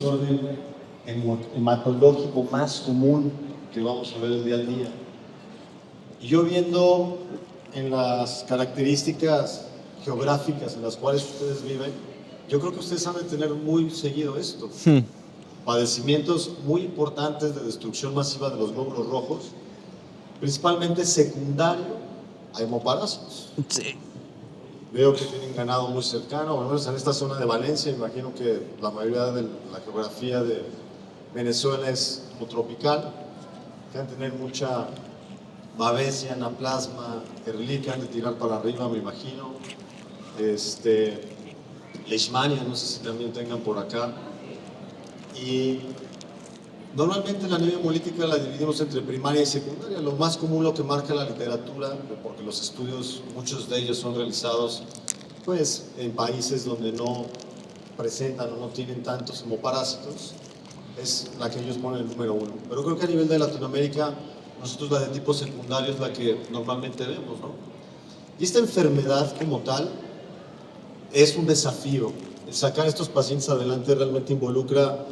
orden hematológico más común que vamos a ver el día al día. Y yo viendo en las características geográficas en las cuales ustedes viven, yo creo que ustedes saben tener muy seguido esto. Padecimientos muy importantes de destrucción masiva de los glóbulos rojos, principalmente secundario a hemoparásitos. Sí. Veo que tienen ganado muy cercano, al menos en esta zona de Valencia. Imagino que la mayoría de la geografía de Venezuela es como tropical, que han de tener mucha babesia, anaplasma, erlique, han de tirar para arriba, me imagino. Leishmania, no sé si también tengan por acá. Y normalmente la anemia hemolítica la dividimos entre primaria y secundaria. Lo más común, lo que marca la literatura, porque los estudios, muchos de ellos son realizados pues, en países donde no presentan o no tienen tantos hemoparásitos, es la que ellos ponen el número 1. Pero creo que a nivel de Latinoamérica, nosotros la de tipo secundario es la que normalmente vemos, ¿no? Y esta enfermedad como tal es un desafío. El sacar a estos pacientes adelante realmente involucra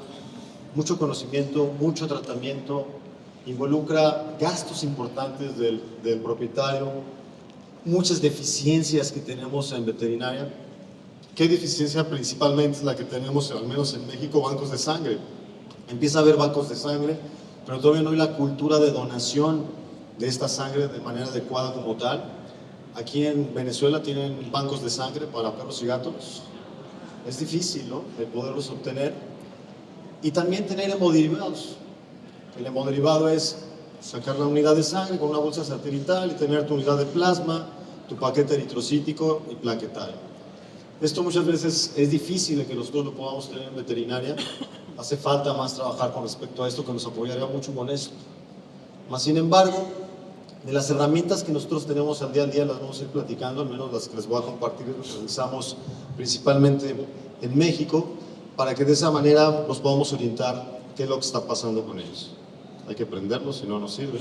mucho conocimiento, mucho tratamiento, involucra gastos importantes del propietario, muchas deficiencias que tenemos en veterinaria. ¿Qué deficiencia principalmente es la que tenemos, al menos en México? Bancos de sangre. Empieza a haber bancos de sangre, pero todavía no hay la cultura de donación de esta sangre de manera adecuada como tal. Aquí en Venezuela tienen bancos de sangre para perros y gatos. Es difícil, ¿no?, de poderlos obtener. Y también tener hemoderivados. El hemodderivado es sacar la unidad de sangre con una bolsa satelital y tener tu unidad de plasma, tu paquete eritrocítico y plaquetario. Esto muchas veces es difícil de que nosotros lo podamos tener en veterinaria. Hace falta más trabajar con respecto a esto, que nos apoyaría mucho con esto. Más sin embargo, de las herramientas que nosotros tenemos al día, las vamos a ir platicando, al menos las que les voy a compartir, lo que realizamos principalmente en México, para que de esa manera nos podamos orientar qué es lo que está pasando con ellos. Hay que prenderlo, si no, no sirve.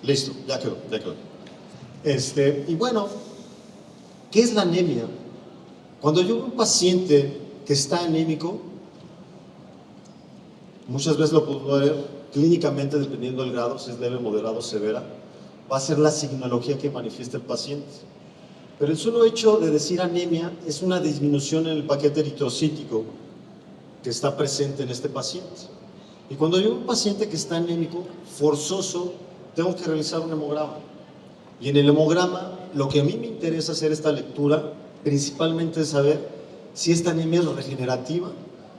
Listo, ya quedó. Y bueno, ¿qué es la anemia? Cuando yo veo un paciente que está anémico, muchas veces lo puedo ver clínicamente, dependiendo del grado, si es leve, moderado, severa, va a ser la signología que manifiesta el paciente. Pero el solo hecho de decir anemia es una disminución en el paquete eritrocítico que está presente en este paciente. Y cuando yo veo un paciente que está anémico, forzoso, tengo que realizar un hemograma. Y en el hemograma, lo que a mí me interesa hacer esta lectura, principalmente es saber si esta anemia es regenerativa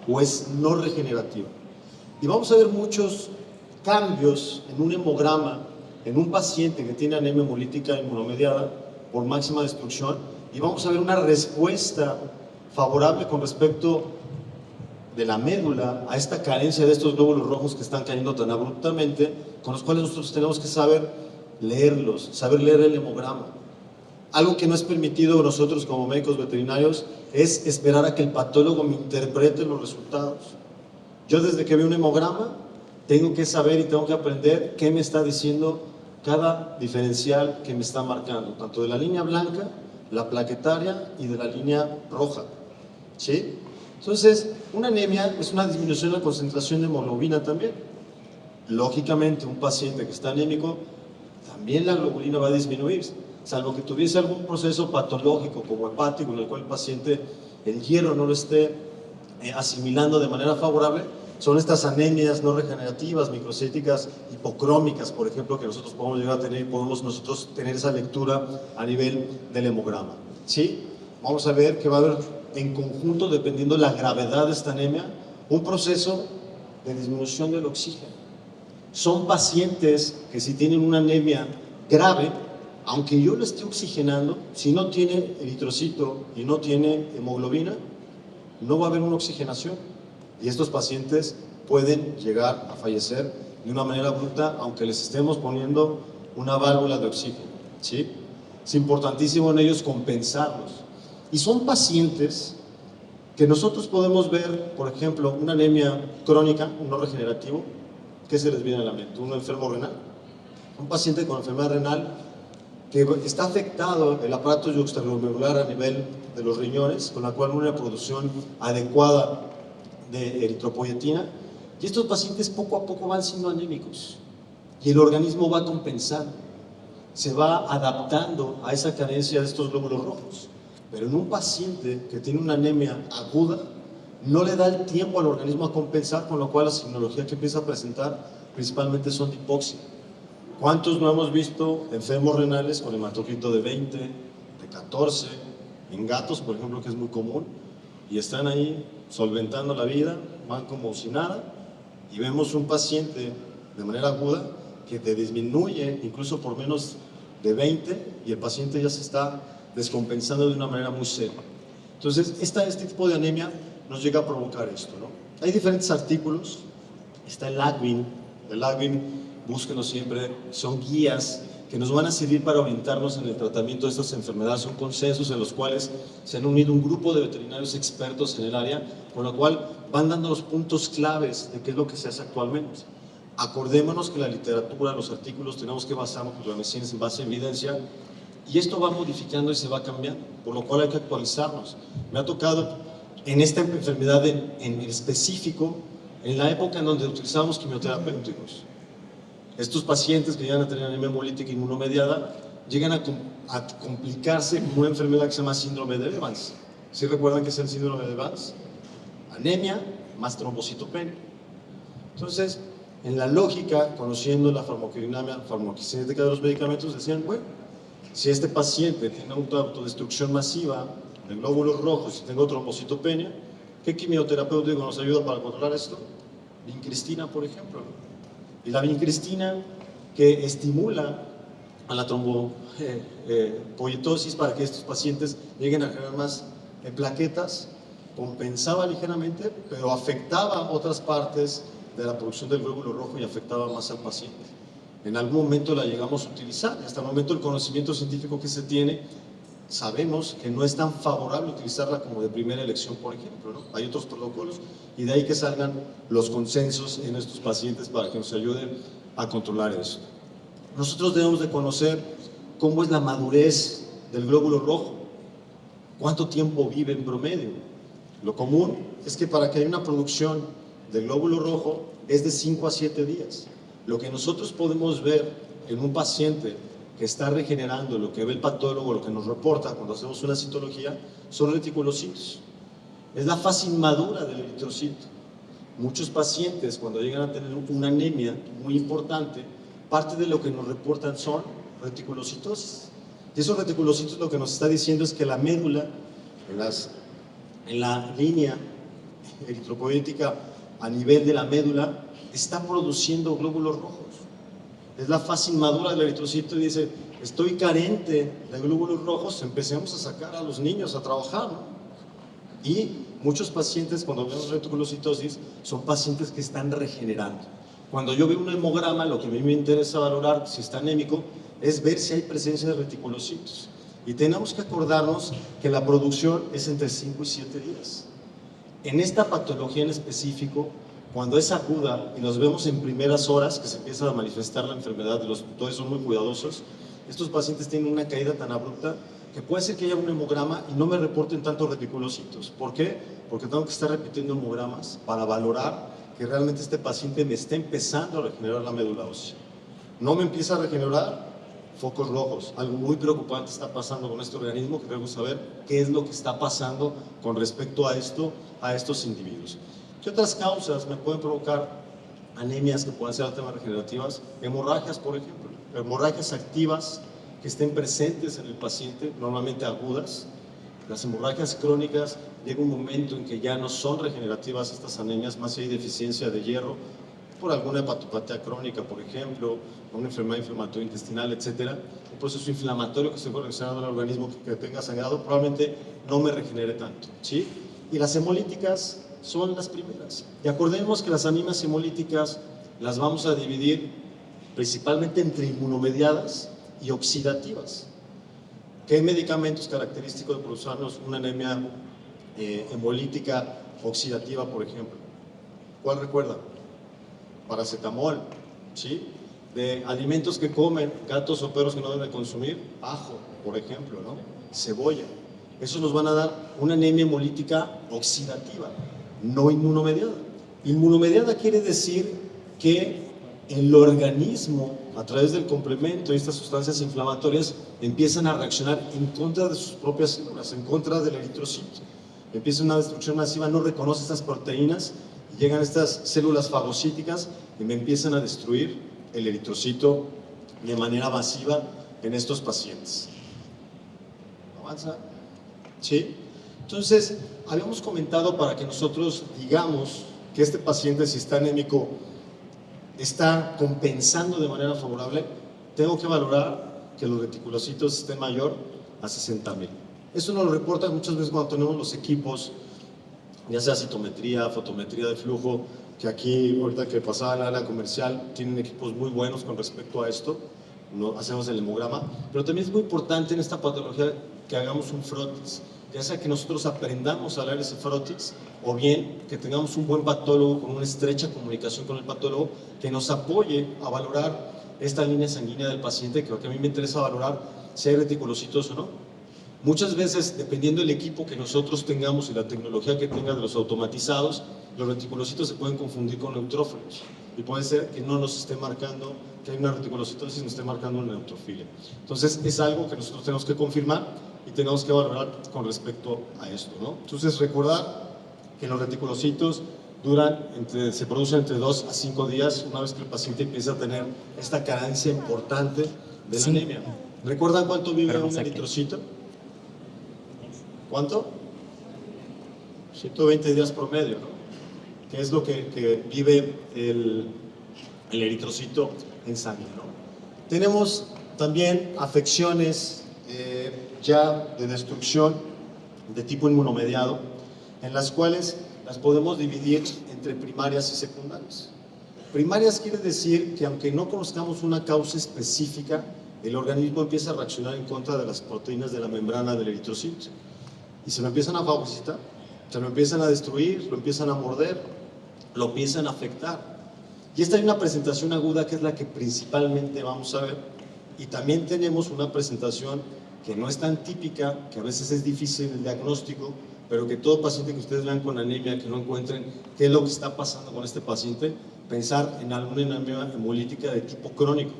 o es no regenerativa. Y vamos a ver muchos cambios en un hemograma, en un paciente que tiene anemia hemolítica inmunomediada por máxima destrucción, y vamos a ver una respuesta favorable con respecto de la médula a esta carencia de estos glóbulos rojos que están cayendo tan abruptamente, con los cuales nosotros tenemos que saber leerlos, saber leer el hemograma. Algo que no es permitido nosotros como médicos veterinarios es esperar a que el patólogo me interprete los resultados. Yo desde que veo un hemograma tengo que saber y tengo que aprender qué me está diciendo cada diferencial que me está marcando, tanto de la línea blanca, la plaquetaria y de la línea roja, ¿sí? Entonces, una anemia es una disminución de la concentración de hemoglobina también. Lógicamente, un paciente que está anémico, también la globulina va a disminuir, salvo que tuviese algún proceso patológico como hepático en el cual el paciente, el hierro no lo esté asimilando de manera favorable. Son estas anemias no regenerativas, microcíticas, hipocrómicas, por ejemplo, que nosotros podemos llegar a tener y podemos nosotros tener esa lectura a nivel del hemograma, ¿sí? Vamos a ver que va a haber en conjunto, dependiendo de la gravedad de esta anemia, un proceso de disminución del oxígeno. Son pacientes que si tienen una anemia grave, aunque yo lo esté oxigenando, si no tiene eritrocito y no tiene hemoglobina, no va a haber una oxigenación. Y estos pacientes pueden llegar a fallecer de una manera abrupta, aunque les estemos poniendo una válvula de oxígeno, ¿sí? Es importantísimo en ellos compensarlos. Y son pacientes que nosotros podemos ver, por ejemplo, una anemia crónica, un no regenerativo. ¿Qué se les viene a la mente? ¿Un enfermo renal? Un paciente con enfermedad renal que está afectado el aparato extraglomerular a nivel de los riñones, con la cual no hay una producción adecuada de eritropoyetina, y estos pacientes poco a poco van siendo anémicos, y el organismo va compensando, se va adaptando a esa carencia de estos glóbulos rojos. Pero en un paciente que tiene una anemia aguda, no le da el tiempo al organismo a compensar, con lo cual la signología que empieza a presentar principalmente son de hipoxia. ¿Cuántos no hemos visto enfermos renales con hematocrito de 20, de 14, en gatos, por ejemplo, que es muy común, y están ahí solventando la vida, van como si nada, y vemos un paciente de manera aguda que te disminuye incluso por menos de 20 y el paciente ya se está descompensando de una manera muy seria. Entonces, este tipo de anemia nos llega a provocar esto, ¿no? Hay diferentes artículos, está el LAGVIN, búsquenlo siempre, son guías que nos van a servir para orientarnos en el tratamiento de estas enfermedades, son consensos en los cuales se han unido un grupo de veterinarios expertos en el área, con lo cual van dando los puntos claves de qué es lo que se hace actualmente. Acordémonos que la literatura, los artículos, tenemos que basarnos, porque la medicina es en base a evidencia, y esto va modificando y se va cambiando, por lo cual hay que actualizarnos. Me ha tocado en esta enfermedad en específico, en la época en donde utilizábamos quimioterapéuticos. Estos pacientes que llegan a tener anemia hemolítica inmunomediada llegan a complicarse con una enfermedad que se llama síndrome de Evans. ¿Sí recuerdan qué es el síndrome de Evans? Anemia más trombocitopenia. Entonces, en la lógica, conociendo la farmacodinámica, farmacocinética de los medicamentos, decían, bueno, si este paciente tiene una autodestrucción masiva de glóbulos rojos y tengo trombocitopenia, ¿qué quimioterapéutico nos ayuda para controlar esto? Vincristina, por ejemplo. Y la vincristina que estimula a la trombopoietosis para que estos pacientes lleguen a generar más plaquetas, compensaba ligeramente, pero afectaba otras partes de la producción del glóbulo rojo y afectaba más al paciente. En algún momento la llegamos a utilizar, hasta el momento el conocimiento científico que se tiene, sabemos que no es tan favorable utilizarla como de primera elección, por ejemplo, ¿no? Hay otros protocolos y de ahí que salgan los consensos en estos pacientes para que nos ayuden a controlar eso. Nosotros debemos de conocer cómo es la madurez del glóbulo rojo, cuánto tiempo vive en promedio. Lo común es que para que haya una producción de glóbulo rojo es de 5 a 7 días. Lo que nosotros podemos ver en un paciente que está regenerando, lo que ve el patólogo, lo que nos reporta cuando hacemos una citología, son reticulocitos. Es la fase inmadura del eritrocito. Muchos pacientes, cuando llegan a tener una anemia muy importante, parte de lo que nos reportan son reticulocitosis. Y esos reticulocitos lo que nos está diciendo es que la médula, en la línea eritropoyética a nivel de la médula, está produciendo glóbulos rojos. Es la fase inmadura del eritrocito y dice, estoy carente de glóbulos rojos, empecemos a sacar a los niños a trabajar, ¿no? Y muchos pacientes, cuando vemos reticulocitosis, son pacientes que están regenerando. Cuando yo veo un hemograma, lo que a mí me interesa valorar, si está anémico, es ver si hay presencia de reticulocitos. Y tenemos que acordarnos que la producción es entre 5 y 7 días. En esta patología en específico, cuando es aguda y nos vemos en primeras horas que se empieza a manifestar la enfermedad, los tutores son muy cuidadosos, estos pacientes tienen una caída tan abrupta que puede ser que haya un hemograma y no me reporten tantos reticulocitos. ¿Por qué? Porque tengo que estar repitiendo hemogramas para valorar que realmente este paciente me está empezando a regenerar la médula ósea. No me empieza a regenerar, focos rojos. Algo muy preocupante está pasando con este organismo que debemos saber qué es lo que está pasando con respecto a estos individuos. ¿Qué otras causas me pueden provocar anemias que puedan ser altamente regenerativas? Hemorragias, por ejemplo. Hemorragias activas que estén presentes en el paciente, normalmente agudas. Las hemorragias crónicas, llega un momento en que ya no son regenerativas estas anemias, más si hay deficiencia de hierro, por alguna hepatopatía crónica, por ejemplo, una enfermedad inflamatoria intestinal, etcétera, un proceso inflamatorio que esté relacionado al organismo que tenga sangrado, probablemente no me regenere tanto, ¿sí? Y las hemolíticas son las primeras. Y acordemos que las anemias hemolíticas las vamos a dividir principalmente entre inmunomediadas y oxidativas. ¿Qué medicamentos característicos de producirnos una anemia hemolítica oxidativa, por ejemplo? ¿Cuál recuerda? Paracetamol, ¿sí? de alimentos que comen gatos o perros que no deben de consumir, ajo, por ejemplo, ¿no? Cebolla. Eso nos van a dar una anemia hemolítica oxidativa, no inmunomediada. Inmunomediada quiere decir que el organismo, a través del complemento y estas sustancias inflamatorias, empiezan a reaccionar en contra de sus propias células, en contra del eritrocito. Empieza una destrucción masiva, no reconoce estas proteínas, y llegan estas células fagocíticas y me empiezan a destruir el eritrocito de manera masiva en estos pacientes. ¿Avanza? ¿Sí? Entonces, habíamos comentado para que nosotros digamos que este paciente, si está anémico, está compensando de manera favorable, tengo que valorar que los reticulocitos estén mayor a 60,000. Eso nos lo reportan muchas veces cuando tenemos los equipos, ya sea citometría, fotometría de flujo, que aquí, ahorita que pasaba en la área comercial, tienen equipos muy buenos con respecto a esto, no, hacemos el hemograma, pero también es muy importante en esta patología que hagamos un frotis, ya sea que nosotros aprendamos a leer ese frotis, o bien que tengamos un buen patólogo con una estrecha comunicación con el patólogo que nos apoye a valorar esta línea sanguínea del paciente, que a mí me interesa valorar si hay reticulocitos o no. Muchas veces, dependiendo del equipo que nosotros tengamos y la tecnología que tenga de los automatizados, los reticulocitos se pueden confundir con neutrófilos y puede ser que no nos esté marcando que hay una reticulocitosis y nos esté marcando una neutrofilia. Entonces, es algo que nosotros tenemos que confirmar y tenemos que valorar con respecto a esto, ¿no? Entonces, recordar que los reticulocitos se producen entre 2 a 5 días una vez que el paciente empieza a tener esta carencia importante de la anemia. ¿Recuerdan cuánto vive un eritrocito? ¿Cuánto? 120 días promedio, ¿no? Que es lo que vive el eritrocito en sangre, ¿no? Tenemos también afecciones ya de destrucción de tipo inmunomediado, en las cuales las podemos dividir entre primarias y secundarias. Primarias quiere decir que aunque no conozcamos una causa específica, el organismo empieza a reaccionar en contra de las proteínas de la membrana del eritrocito y se lo empiezan a fagocitar, se lo empiezan a destruir, lo empiezan a morder, lo empiezan a afectar. Y esta hay una presentación aguda que es la que principalmente vamos a ver, y también tenemos una presentación que no es tan típica, que a veces es difícil el diagnóstico, pero que todo paciente que ustedes vean con anemia, que no encuentren qué es lo que está pasando con este paciente, pensar en alguna anemia hemolítica de tipo crónico.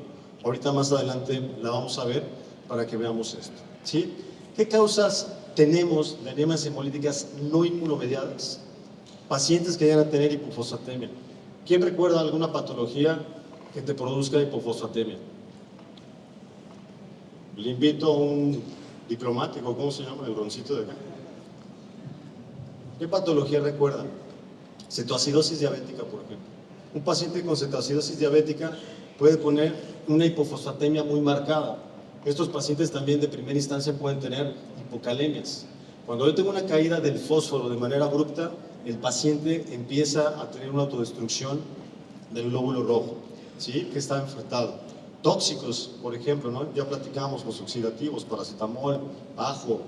Ahorita más adelante la vamos a ver para que veamos esto, ¿sí? ¿Qué causas tenemos de anemias hemolíticas no inmunomediadas? Pacientes que llegan a tener hipofosfatemia. ¿Quién recuerda alguna patología que te produzca hipofosfatemia? Le invito a un diplomático, ¿cómo se llama? El broncito de acá. ¿Qué patología recuerdan? Cetoacidosis diabética, por ejemplo. Un paciente con cetoacidosis diabética puede poner una hipofosfatemia muy marcada. Estos pacientes también de primera instancia pueden tener hipocalemias. Cuando yo tengo una caída del fósforo de manera abrupta, el paciente empieza a tener una autodestrucción del glóbulo rojo, ¿sí? Que está enfrentado. Tóxicos, por ejemplo, ¿no? Ya platicamos los oxidativos, paracetamol, ajo,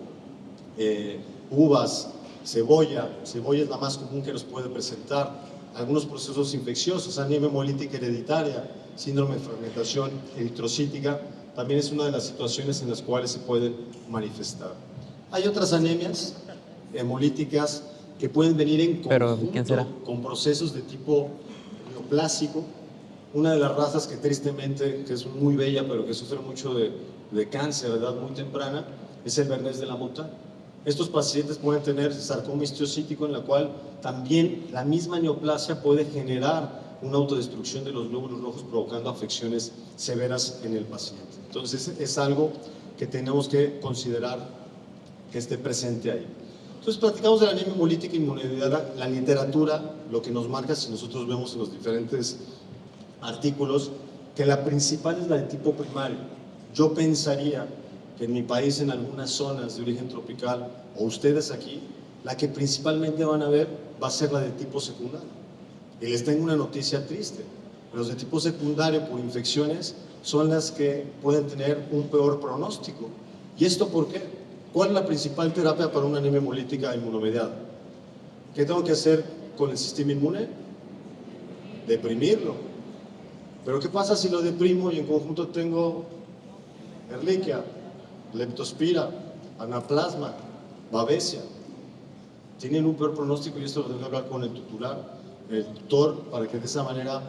uvas, cebolla. Cebolla es la más común que nos puede presentar. Algunos procesos infecciosos, anemia hemolítica hereditaria, síndrome de fragmentación eritrocítica, también es una de las situaciones en las cuales se pueden manifestar. Hay otras anemias hemolíticas que pueden venir en conjunto con procesos de tipo neoplásico. Una de las razas que tristemente, que es muy bella, pero que sufre mucho de cáncer a edad muy temprana, es el Bernés de la Mota. Estos pacientes pueden tener sarcoma histiocítico, en la cual también la misma neoplasia puede generar una autodestrucción de los glóbulos rojos, provocando afecciones severas en el paciente. Entonces es algo que tenemos que considerar que esté presente ahí. Entonces platicamos de la anemia hemolítica inmunomediada. La literatura lo que nos marca, si nosotros vemos en los diferentes artículos, que la principal es la de tipo primario. Yo pensaría que en mi país, en algunas zonas de origen tropical, o ustedes aquí, la que principalmente van a ver va a ser la de tipo secundario. Y les tengo una noticia triste: los de tipo secundario por infecciones son las que pueden tener un peor pronóstico. ¿Y esto por qué? ¿Cuál es la principal terapia para una anemia hemolítica inmunomediada? ¿Qué tengo que hacer con el sistema inmune? Deprimirlo. Pero ¿qué pasa si lo deprimo y en conjunto tengo Ehrlichia, Leptospira, Anaplasma, Babesia? Tienen un peor pronóstico y esto lo tengo que hablar con el tutor, para que de esa manera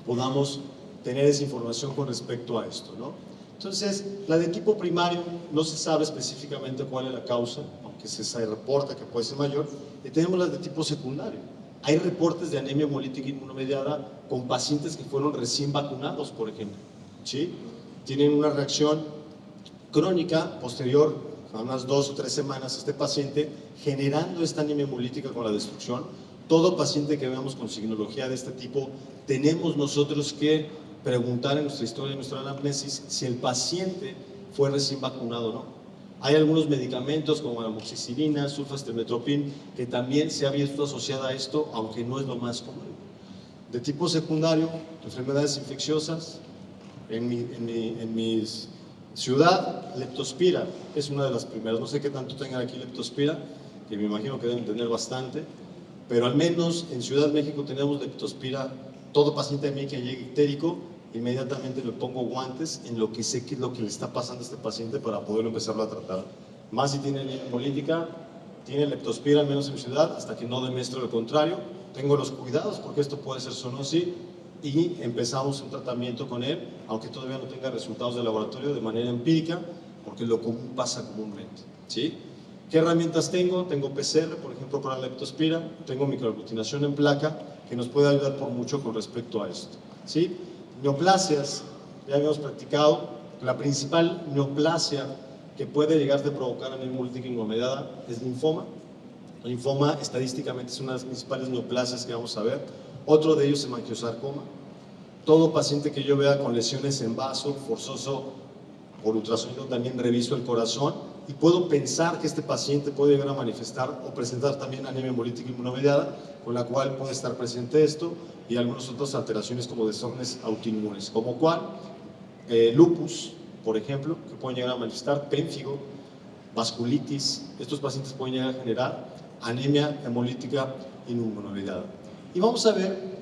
podamos tener esa información con respecto a esto, ¿no? Entonces, la de tipo primario no se sabe específicamente cuál es la causa, aunque se reporta que puede ser mayor, y tenemos las de tipo secundario. Hay reportes de anemia hemolítica inmunomediada con pacientes que fueron recién vacunados, por ejemplo, ¿sí? Tienen una reacción crónica posterior a unas 2 o 3 semanas este paciente generando esta anemia hemolítica con la destrucción. Todo paciente que veamos con signología de este tipo, tenemos nosotros que preguntar en nuestra historia, en nuestra anamnesis, si el paciente fue recién vacunado o no. Hay algunos medicamentos como la amoxicilina, sulfastemetropin, que también se ha visto asociada a esto, aunque no es lo más común. De tipo secundario, enfermedades infecciosas, en mi ciudad, Leptospira es una de las primeras. No sé qué tanto tengan aquí Leptospira, que me imagino que deben tener bastante, pero al menos en Ciudad de México tenemos Leptospira. Todo paciente de mí que llegue ictérico, inmediatamente le pongo guantes en lo que sé que es lo que le está pasando a este paciente para poder empezarlo a tratar. Más si tiene anemia hemolítica, tiene Leptospira, al menos en mi ciudad, hasta que no demuestre lo contrario. Tengo los cuidados porque esto puede ser zoonosis y empezamos un tratamiento con él, aunque todavía no tenga resultados de laboratorio, de manera empírica, porque lo común pasa comúnmente, ¿sí? ¿Qué herramientas tengo? Tengo PCR, por ejemplo, para la leptospira, tengo microaglutinación en placa, que nos puede ayudar por mucho con respecto a esto, ¿sí? Neoplasias, ya habíamos practicado, la principal neoplasia que puede llegar a provocar anemia hemolítica inmunomediada es linfoma. El linfoma estadísticamente es una de las principales neoplasias que vamos a ver. Otro de ellos es hemangiosarcoma. Todo paciente que yo vea con lesiones en vaso, forzoso por ultrasonido, también reviso el corazón y puedo pensar que este paciente puede llegar a manifestar o presentar también anemia hemolítica inmunomediada, con la cual puede estar presente esto y algunas otras alteraciones como desórdenes autoinmunes, como cuál, lupus, por ejemplo, que pueden llegar a manifestar, pénfigo, vasculitis. Estos pacientes pueden llegar a generar anemia hemolítica inmunomediada. Y vamos a ver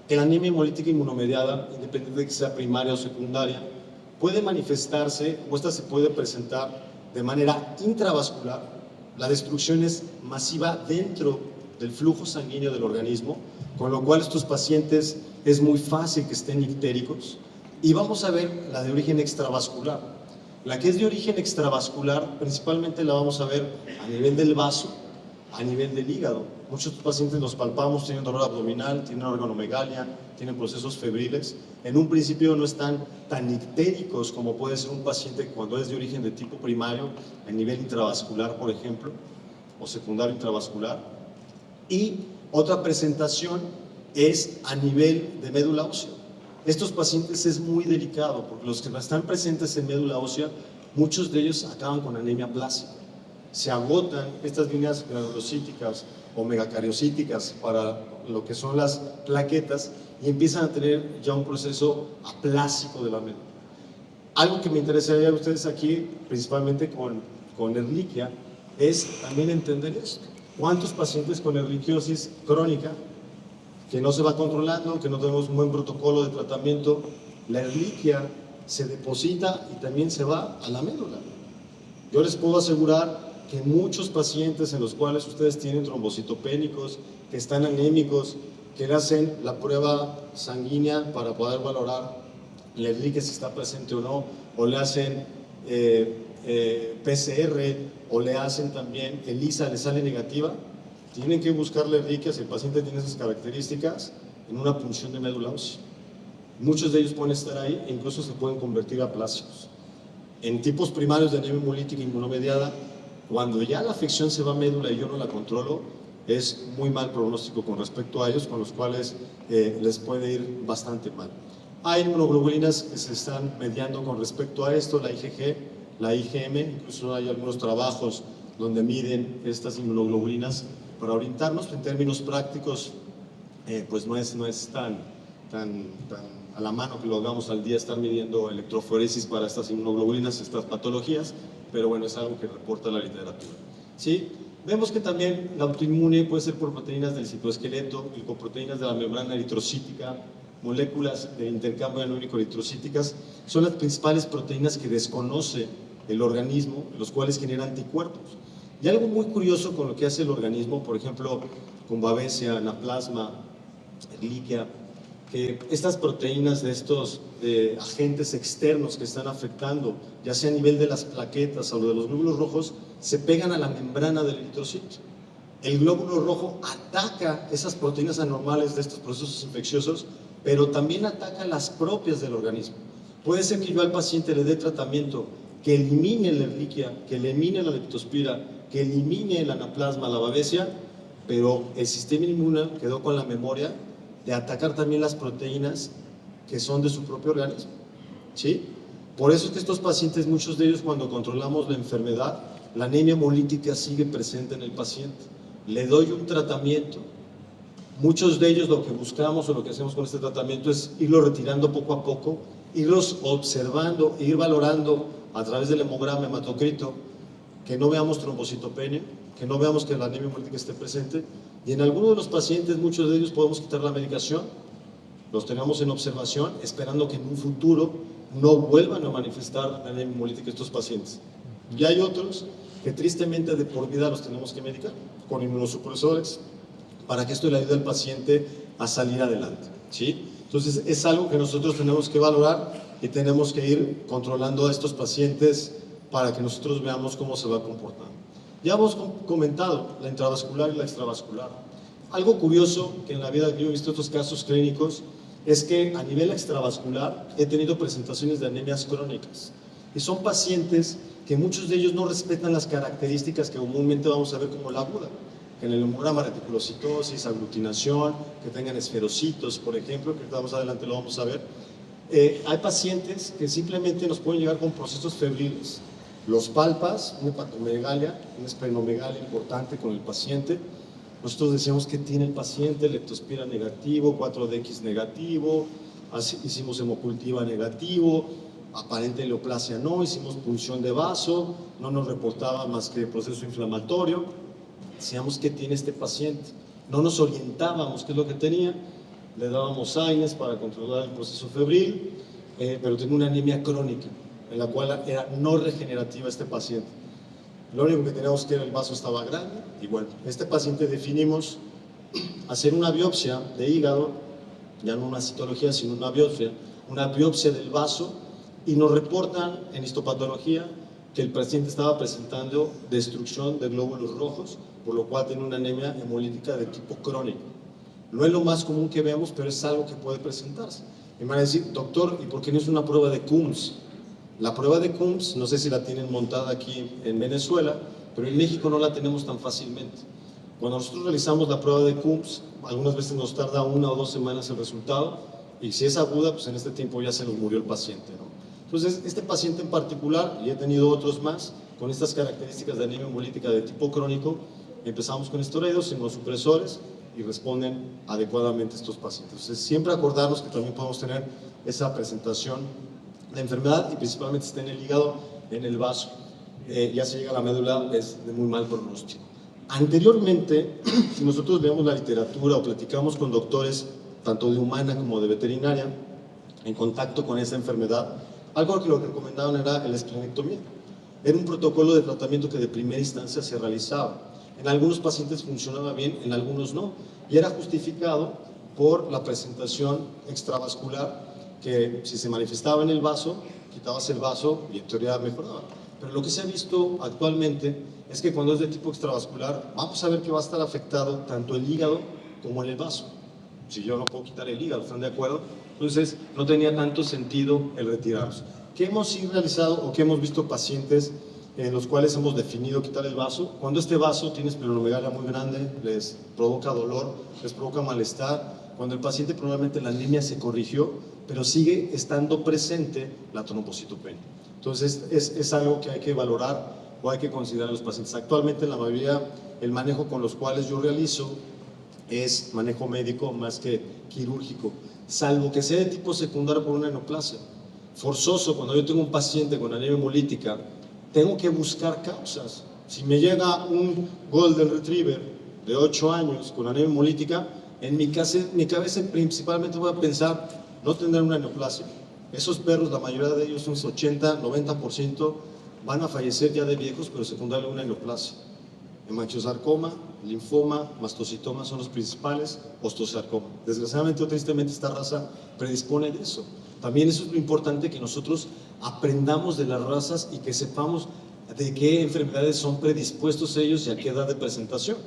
que la anemia hemolítica inmunomediada, independiente de que sea primaria o secundaria, puede manifestarse o esta se puede presentar de manera intravascular. La destrucción es masiva dentro del flujo sanguíneo del organismo, con lo cual estos pacientes es muy fácil que estén ictéricos. Y vamos a ver la de origen extravascular. La que es de origen extravascular, principalmente la vamos a ver a nivel del vaso, a nivel del hígado. Muchos pacientes los palpamos, tienen dolor abdominal, tienen organomegalia, tienen procesos febriles. En un principio no están tan ictéricos como puede ser un paciente cuando es de origen de tipo primario, a nivel intravascular, por ejemplo, o secundario intravascular. Y otra presentación es a nivel de médula ósea. Estos pacientes es muy delicado porque los que están presentes en médula ósea, muchos de ellos acaban con anemia plástica. Se agotan estas líneas granulocíticas o megacariocíticas para lo que son las plaquetas y empiezan a tener ya un proceso aplásico de la médula. Algo que me interesaría a ustedes aquí, principalmente con Ehrlichia, es también entender esto. ¿Cuántos pacientes con ehrlichiosis crónica que no se va controlando, que no tenemos un buen protocolo de tratamiento, la Ehrlichia se deposita y también se va a la médula? Yo les puedo asegurar que muchos pacientes en los cuales ustedes tienen trombocitopénicos, que están anémicos, que le hacen la prueba sanguínea para poder valorar la Ehrlichia si está presente o no, o le hacen PCR, o le hacen también ELISA, le sale negativa, tienen que buscar la Ehrlichia si el paciente tiene esas características en una punción de médula ósea. Muchos de ellos pueden estar ahí e incluso se pueden convertir a plásicos. En tipos primarios de anemia hemolítica inmunomediada, cuando ya la afección se va a médula y yo no la controlo, es muy mal pronóstico con respecto a ellos, con los cuales les puede ir bastante mal. Hay inmunoglobulinas que se están mediando con respecto a esto, la IgG, la IgM, incluso hay algunos trabajos donde miden estas inmunoglobulinas para orientarnos. En términos prácticos, pues no es tan a la mano que lo hagamos al día, estar midiendo electroforesis para estas inmunoglobulinas, estas patologías, pero bueno, es algo que reporta la literatura, ¿sí? Vemos que también la autoinmune puede ser por proteínas del citoesqueleto, glicoproteínas de la membrana eritrocítica, moléculas de intercambio aniónico eritrocíticas, son las principales proteínas que desconoce el organismo, los cuales generan anticuerpos. Y algo muy curioso con lo que hace el organismo, por ejemplo, con Babesia, Anaplasma, Ehrlichia, que estas proteínas de estos agentes externos que están afectando, ya sea a nivel de las plaquetas o de los glóbulos rojos, se pegan a la membrana del eritrocito. El glóbulo rojo ataca esas proteínas anormales de estos procesos infecciosos, pero también ataca las propias del organismo. Puede ser que yo al paciente le dé tratamiento que elimine la Ehrlichia, que elimine la leptospira, que elimine el anaplasma, la babesia, pero el sistema inmune quedó con la memoria de atacar también las proteínas que son de su propio organismo, ¿sí? Por eso es que estos pacientes, muchos de ellos, cuando controlamos la enfermedad, la anemia hemolítica sigue presente en el paciente. Le doy un tratamiento. Muchos de ellos lo que buscamos o lo que hacemos con este tratamiento es irlo retirando poco a poco, irlos observando, ir valorando a través del hemograma, hematocrito, que no veamos trombocitopenia, que no veamos que la anemia hemolítica esté presente. Y en algunos de los pacientes, muchos de ellos podemos quitar la medicación, los tenemos en observación, esperando que en un futuro no vuelvan a manifestar la anemia hemolítica estos pacientes. Y hay otros que tristemente de por vida los tenemos que medicar con inmunosupresores para que esto le ayude al paciente a salir adelante, ¿sí? Entonces es algo que nosotros tenemos que valorar y tenemos que ir controlando a estos pacientes para que nosotros veamos cómo se va comportando. Ya hemos comentado la intravascular y la extravascular. Algo curioso que en la vida que yo he visto estos casos clínicos es que a nivel extravascular he tenido presentaciones de anemias crónicas y son pacientes que muchos de ellos no respetan las características que comúnmente vamos a ver como la aguda, que en el hemograma reticulocitosis, aglutinación, que tengan esferocitos, por ejemplo, que más adelante lo vamos a ver. Hay pacientes que simplemente nos pueden llegar con procesos febriles. Los palpas, una hepatomegalia, una esplenomegalia importante con el paciente. Nosotros decíamos que tiene el paciente, leptospira negativo, 4DX negativo, hicimos hemocultiva negativo, aparente neoplasia no, hicimos punción de vaso, no nos reportaba más que proceso inflamatorio. Decíamos que tiene este paciente, no nos orientábamos qué es lo que tenía, le dábamos AINES para controlar el proceso febril, pero tenía una anemia crónica, en la cual era no regenerativa este paciente. Lo único que teníamos que era el vaso estaba grande, y bueno, este paciente definimos hacer una biopsia de hígado, ya no una citología, sino una biopsia del vaso, y nos reportan en histopatología que el paciente estaba presentando destrucción de glóbulos rojos, por lo cual tiene una anemia hemolítica de tipo crónico. No es lo más común que vemos, pero es algo que puede presentarse. Y me van a decir, doctor, ¿y por qué no es una prueba de Coombs? La prueba de Coombs, no sé si la tienen montada aquí en Venezuela, pero en México no la tenemos tan fácilmente. Cuando nosotros realizamos la prueba de Coombs, algunas veces nos tarda 1 o 2 semanas el resultado, y si es aguda, pues en este tiempo ya se nos murió el paciente, ¿no? Entonces, este paciente en particular, y he tenido otros más, con estas características de anemia hemolítica de tipo crónico, empezamos con esteroides, inmunosupresores, y responden adecuadamente estos pacientes. Entonces, siempre acordarnos que también podemos tener esa presentación de enfermedad, y principalmente si está en el hígado, en el vaso. Ya se llega a la médula, es de muy mal pronóstico. Anteriormente, si nosotros leemos la literatura o platicamos con doctores, tanto de humana como de veterinaria, en contacto con esa enfermedad, algo que lo recomendaban era la esplenectomía. Era un protocolo de tratamiento que de primera instancia se realizaba. En algunos pacientes funcionaba bien, en algunos no. Y era justificado por la presentación extravascular, que si se manifestaba en el vaso, quitabas el vaso y en teoría mejoraba. Pero lo que se ha visto actualmente es que cuando es de tipo extravascular, vamos a ver que va a estar afectado tanto el hígado como el vaso. Si yo no puedo quitar el hígado, ¿están de acuerdo? Entonces, no tenía tanto sentido el retirarlos. ¿Qué hemos realizado o qué hemos visto pacientes en los cuales hemos definido quitar el vaso? Cuando este vaso tiene esplenomegalia muy grande, les provoca dolor, les provoca malestar. Cuando el paciente probablemente la anemia se corrigió, pero sigue estando presente la trombocitopenia. Entonces, es algo que hay que valorar o hay que considerar a los pacientes. Actualmente, la mayoría, el manejo con los cuales yo realizo es manejo médico más que quirúrgico, salvo que sea de tipo secundario por una neoplasia. Forzoso, cuando yo tengo un paciente con anemia hemolítica, tengo que buscar causas. Si me llega un Golden Retriever de 8 años con anemia hemolítica, En mi cabeza principalmente voy a pensar, no tendrán una neoplasia. Esos perros, la mayoría de ellos, un 80, 90%, van a fallecer ya de viejos, pero secundario a una neoplasia. Hemangiosarcoma, linfoma, mastocitoma son los principales, osteosarcoma. Desgraciadamente o tristemente esta raza predispone de eso. También eso es lo importante, que nosotros aprendamos de las razas y que sepamos de qué enfermedades son predispuestos ellos y a qué edad de presentación.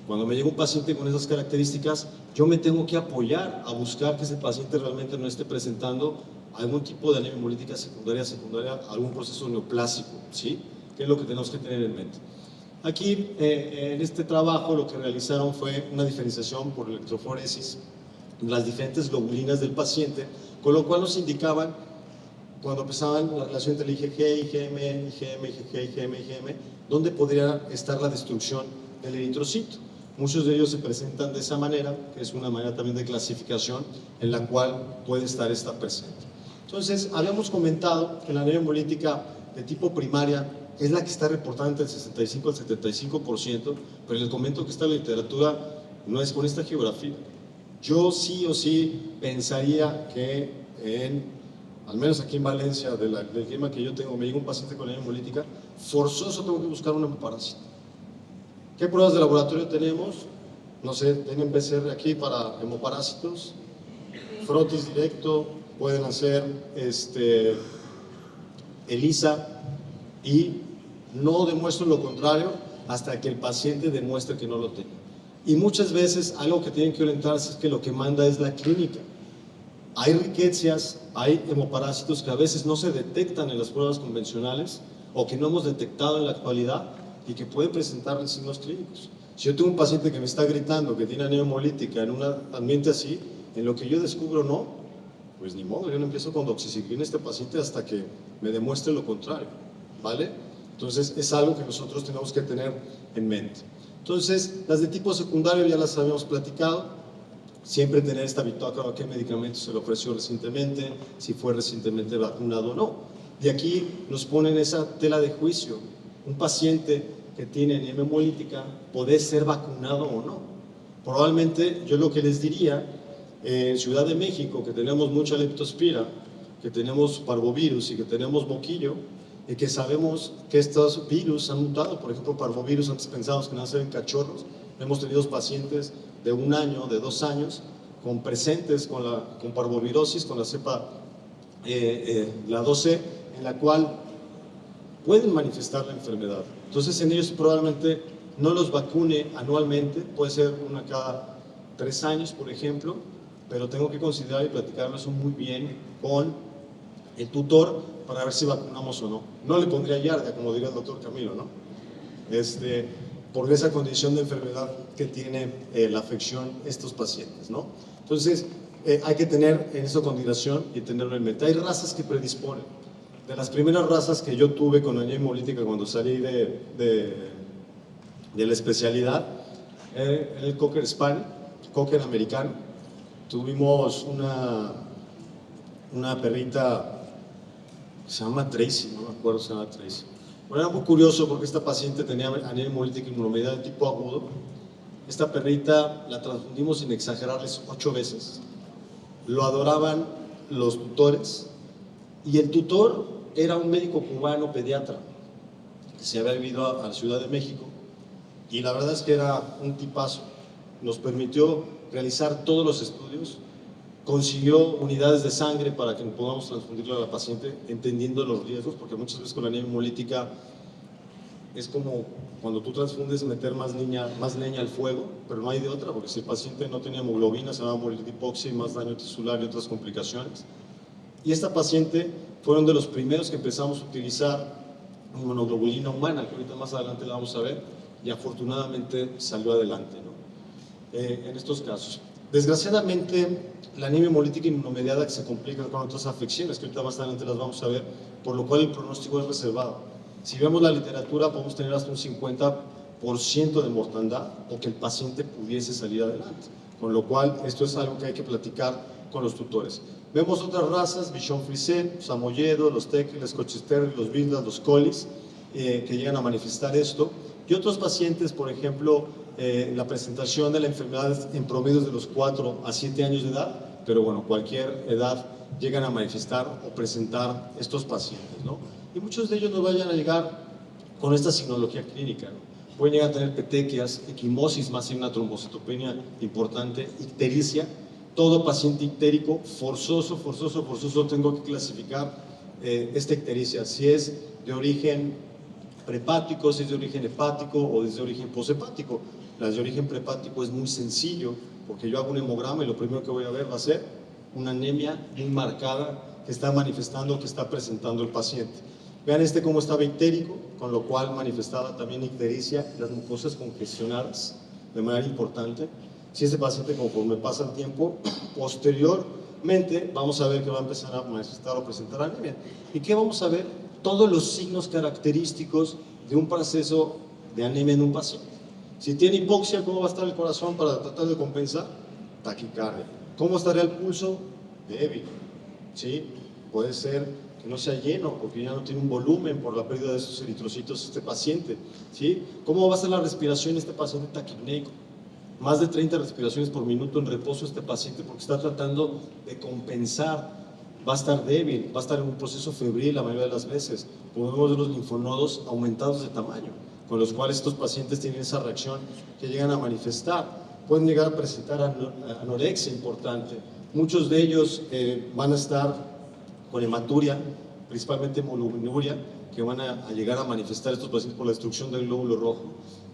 Cuando me llega un paciente con esas características, yo me tengo que apoyar a buscar que ese paciente realmente no esté presentando algún tipo de anemia hemolítica secundaria, algún proceso neoplásico, ¿sí? Que es lo que tenemos que tener en mente. Aquí, en este trabajo, lo que realizaron fue una diferenciación por electroforesis de las diferentes globulinas del paciente, con lo cual nos indicaban, cuando empezaban la relación entre el IgG, IgM, IgM, IgG, IgM, IgM, dónde podría estar la destrucción del eritrocito. Muchos de ellos se presentan de esa manera, que es una manera también de clasificación en la cual puede estar esta presente. Entonces, habíamos comentado que la anemia hemolítica de tipo primaria es la que está reportada entre el 65 al 75%, pero les comento que esta literatura no es con esta geografía. Yo sí o sí pensaría que al menos aquí en Valencia, del clima que yo tengo, me llega un paciente con anemia hemolítica, forzoso tengo que buscar un hemoparásito. ¿Qué pruebas de laboratorio tenemos? No sé, tienen PCR aquí para hemoparásitos, frotis directo, pueden hacer ELISA, y no demuestro lo contrario hasta que el paciente demuestre que no lo tiene. Y muchas veces algo que tienen que orientarse es que lo que manda es la clínica. Hay riquezas, hay hemoparásitos que a veces no se detectan en las pruebas convencionales o que no hemos detectado en la actualidad y que pueden presentar signos clínicos. Si yo tengo un paciente que me está gritando que tiene anemia hemolítica en un ambiente así, en lo que yo descubro no, pues ni modo, yo no empiezo con doxiciclina a este paciente hasta que me demuestre lo contrario, ¿vale? Entonces es algo que nosotros tenemos que tener en mente. Entonces, las de tipo secundario ya las habíamos platicado. Siempre tener esta bitácora, qué medicamento se le ofreció recientemente, si fue recientemente vacunado o no. De aquí nos ponen esa tela de juicio. Un paciente que tiene anemia hemolítica puede ser vacunado o no. Probablemente yo lo que les diría, en Ciudad de México, que tenemos mucha leptospira, que tenemos parvovirus y que tenemos moquillo, y que sabemos que estos virus han mutado. Por ejemplo, parvovirus, antes pensábamos que nacen en cachorros. Hemos tenido pacientes de 1 año, de 2 años, presentes con parvovirosis, con la cepa la 2C, en la cual pueden manifestar la enfermedad. Entonces, en ellos probablemente no los vacune anualmente, puede ser una cada 3 años, por ejemplo, pero tengo que considerar y platicarlo eso muy bien con el tutor para ver si vacunamos o no. No le pondría yarda, como diría el doctor Camilo, ¿no? Por esa condición de enfermedad que tiene la afección estos pacientes, ¿no? Entonces, hay que tener en eso consideración y tenerlo en mente. Hay razas que predisponen. De las primeras razas que yo tuve con anemia hemolítica cuando salí de la especialidad, el Cocker Spaniel, Cocker americano. Tuvimos una perrita que se llama Tracy, no me acuerdo si se llama Tracy. Bueno, era muy curioso porque esta paciente tenía anemia hemolítica inmunomedia de tipo agudo. Esta perrita la transfundimos, sin exagerarles, 8 veces. Lo adoraban los tutores, y el tutor era un médico cubano pediatra que se había vivido a la Ciudad de México, y la verdad es que era un tipazo. Nos permitió realizar todos los estudios, consiguió unidades de sangre para que podamos transfundirlo a la paciente, entendiendo los riesgos, porque muchas veces con la anemia hemolítica es como cuando tú transfundes meter más leña al fuego, pero no hay de otra, porque si el paciente no tenía hemoglobina se va a morir de hipoxia y más daño tisular y otras complicaciones. Y esta paciente fueron de los primeros que empezamos a utilizar inmunoglobulina humana, que ahorita más adelante la vamos a ver, y afortunadamente salió adelante, ¿no? En estos casos. Desgraciadamente, la anemia hemolítica inmunomediada se complica con otras afecciones, que ahorita más adelante las vamos a ver, por lo cual el pronóstico es reservado. Si vemos la literatura, podemos tener hasta un 50% de mortandad o que el paciente pudiese salir adelante, con lo cual esto es algo que hay que platicar con los tutores. Vemos otras razas, Bichon Frise, Samoyedo, los Tekel, los Colchester, los Bildas, los Collies, que llegan a manifestar esto. Y otros pacientes, por ejemplo, la presentación de la enfermedad en promedio de los 4 a 7 años de edad, pero bueno, cualquier edad llegan a manifestar o presentar estos pacientes, ¿no? Y muchos de ellos nos vayan a llegar con esta signología clínica, ¿no? Pueden llegar a tener petequias, equimosis, más en una trombocitopenia importante, ictericia. Todo paciente ictérico, forzoso, tengo que clasificar esta ictericia, si es de origen prehepático, si es de origen hepático o es de origen poshepático. Las de origen prehepático es muy sencillo, porque yo hago un hemograma y lo primero que voy a ver va a ser una anemia muy marcada que está manifestando, que está presentando el paciente. Vean cómo estaba ictérico, con lo cual manifestaba también ictericia, las mucosas congestionadas de manera importante. Si este paciente, conforme pasa el tiempo, posteriormente vamos a ver que va a empezar a manifestar o presentar anemia. ¿Y qué vamos a ver? Todos los signos característicos de un proceso de anemia en un paciente. Si tiene hipoxia, ¿cómo va a estar el corazón para tratar de compensar? Taquicardia. ¿Cómo estaría el pulso? Débil. ¿Sí? Puede ser que no sea lleno, porque ya no tiene un volumen por la pérdida de esos eritrocitos este paciente, ¿sí? ¿Cómo va a ser la respiración este paciente taquipneico? Más de 30 respiraciones por minuto en reposo este paciente porque está tratando de compensar, va a estar débil, va a estar en un proceso febril la mayoría de las veces. Podemos ver los linfonodos aumentados de tamaño, con los cuales estos pacientes tienen esa reacción que llegan a manifestar. Pueden llegar a presentar anorexia importante. Muchos de ellos van a estar con hematuria, principalmente hemoglobinuria, que van a llegar a manifestar estos pacientes por la destrucción del glóbulo rojo.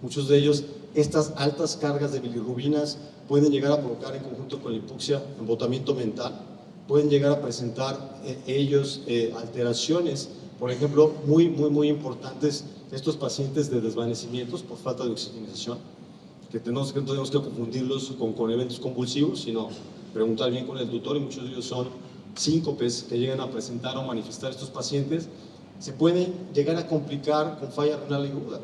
Muchos de ellos, estas altas cargas de bilirrubinas pueden llegar a provocar, en conjunto con la hipoxia, embotamiento mental. Pueden llegar a presentar ellos alteraciones, por ejemplo, muy importantes, estos pacientes de desvanecimientos por falta de oxigenización, que tenemos que confundirlos con eventos convulsivos, sino preguntar bien con el tutor, y muchos de ellos son síncopes que llegan a presentar o manifestar estos pacientes. Se pueden llegar a complicar con falla renal aguda,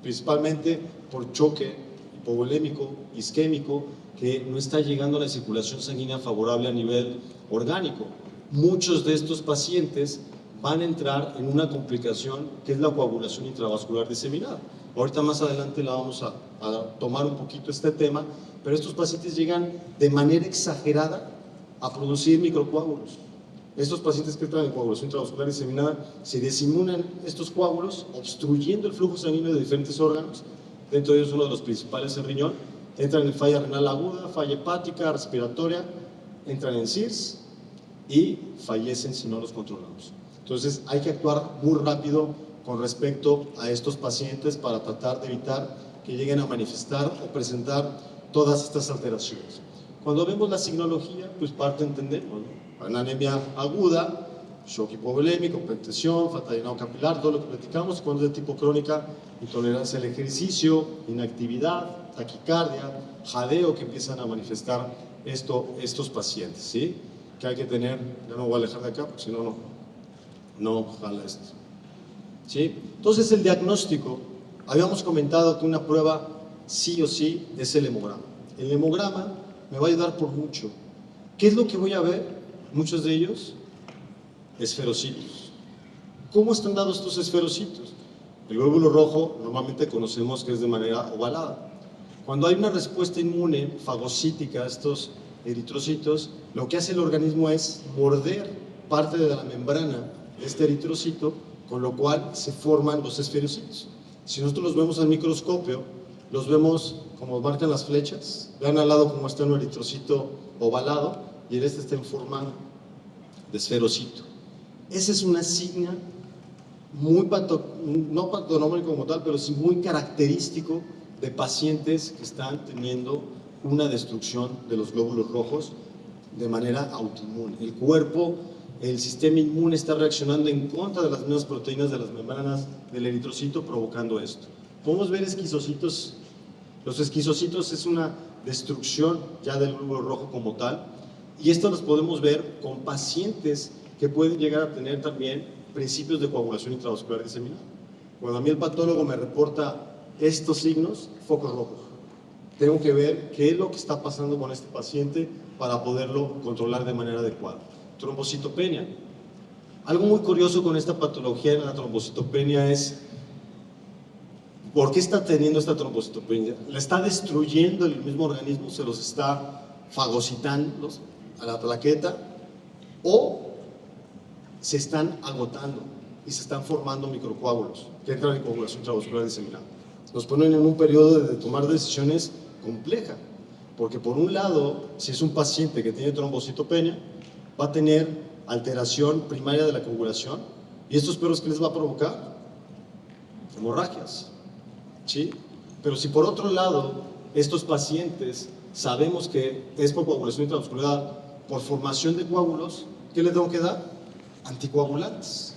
principalmente por choque hipovolémico, isquémico, que no está llegando a la circulación sanguínea favorable a nivel orgánico. Muchos de estos pacientes van a entrar en una complicación que es la coagulación intravascular diseminada. Ahorita más adelante la vamos a tomar un poquito este tema, pero estos pacientes llegan de manera exagerada a producir microcoágulos. Estos pacientes que entran en coagulación intravascular diseminada se disimulan estos coágulos, obstruyendo el flujo sanguíneo de diferentes órganos. Dentro de ellos uno de los principales es el riñón. Entran en falla renal aguda, falla hepática, respiratoria, entran en CIRS y fallecen si no los controlamos. Entonces hay que actuar muy rápido con respecto a estos pacientes para tratar de evitar que lleguen a manifestar o presentar todas estas alteraciones. Cuando vemos la signología, pues parte entendemos, ¿no? Una anemia aguda, shock hipovolémico, hipertensión, falta de llenado capilar, todo lo que platicamos. Cuando es de tipo crónica, intolerancia al ejercicio, inactividad, taquicardia, jadeo, que empiezan a manifestar estos pacientes, ¿sí? Que hay que tener, ya no voy a alejar de acá, porque si no, no jala esto, ¿sí? Entonces el diagnóstico, habíamos comentado que una prueba sí o sí es el hemograma. El hemograma me va a ayudar por mucho. ¿Qué es lo que voy a ver? Muchos de ellos, esferocitos. ¿Cómo están dados estos esferocitos? El glóbulo rojo normalmente conocemos que es de manera ovalada. Cuando hay una respuesta inmune fagocítica a estos eritrocitos, lo que hace el organismo es morder parte de la membrana de este eritrocito, con lo cual se forman los esferocitos. Si nosotros los vemos al microscopio, los vemos como marcan las flechas. Vean al lado cómo está un eritrocito ovalado y está en forma de esferocito. Esa es una signa muy no patognomónico como tal, pero sí muy característico de pacientes que están teniendo una destrucción de los glóbulos rojos de manera autoinmune. El cuerpo, el sistema inmune está reaccionando en contra de las mismas proteínas de las membranas del eritrocito, provocando esto. Podemos ver esquizocitos. Los esquizocitos es una destrucción ya del glóbulo rojo como tal, y esto los podemos ver con pacientes que pueden llegar a tener también principios de coagulación intravascular diseminada. Cuando a mí el patólogo me reporta estos signos, focos rojos. Tengo que ver qué es lo que está pasando con este paciente para poderlo controlar de manera adecuada. Trombocitopenia. Algo muy curioso con esta patología de la trombocitopenia es, ¿Por qué está teniendo esta trombocitopenia? ¿La está destruyendo el mismo organismo? ¿Se los está fagocitando a la plaqueta? ¿O se están agotando y se están formando microcoágulos que entran en coagulación intravascular diseminada? Nos ponen en un periodo de tomar decisiones compleja, porque por un lado, si es un paciente que tiene trombocitopenia, va a tener alteración primaria de la coagulación, y estos perros que les va a provocar hemorragias, ¿sí? Pero si por otro lado estos pacientes sabemos que es por coagulación intravascular, por formación de coágulos, ¿qué le tengo que dar? Anticoagulantes.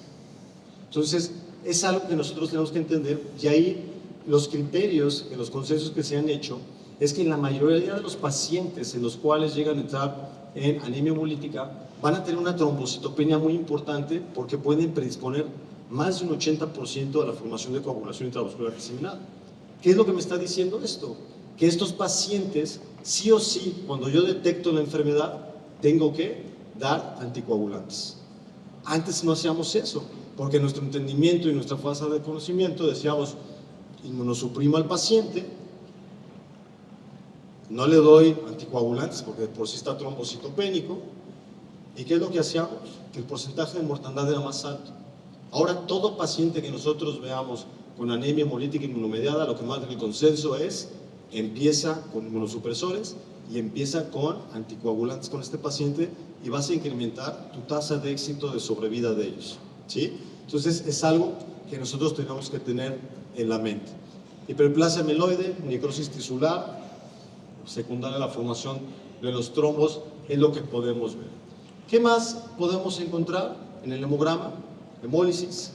Entonces es algo que nosotros tenemos que entender, y ahí los criterios, los consensos que se han hecho, es que en la mayoría de los pacientes en los cuales llegan a entrar en anemia hemolítica van a tener una trombocitopenia muy importante, porque pueden predisponer más de un 80% a la formación de coagulación intravascular diseminada. ¿Qué es lo que me está diciendo esto? Que estos pacientes, sí o sí, cuando yo detecto la enfermedad, tengo que dar anticoagulantes. Antes no hacíamos eso, porque nuestro entendimiento y nuestra falta de conocimiento decíamos, inmunosuprimo al paciente, no le doy anticoagulantes porque por sí está trombocitopénico. ¿Y qué es lo que hacíamos? Que el porcentaje de mortandad era más alto. Ahora todo paciente que nosotros veamos con anemia hemolítica inmunomediada, lo que más del consenso es, empieza con inmunosupresores y empieza con anticoagulantes con este paciente, y vas a incrementar tu tasa de éxito de sobrevida de ellos, ¿sí? Entonces es algo que nosotros tenemos que tener en la mente. Hiperplasia amiloide, necrosis tisular, secundaria a la formación de los trombos, es lo que podemos ver. ¿Qué más podemos encontrar en el hemograma? Hemólisis.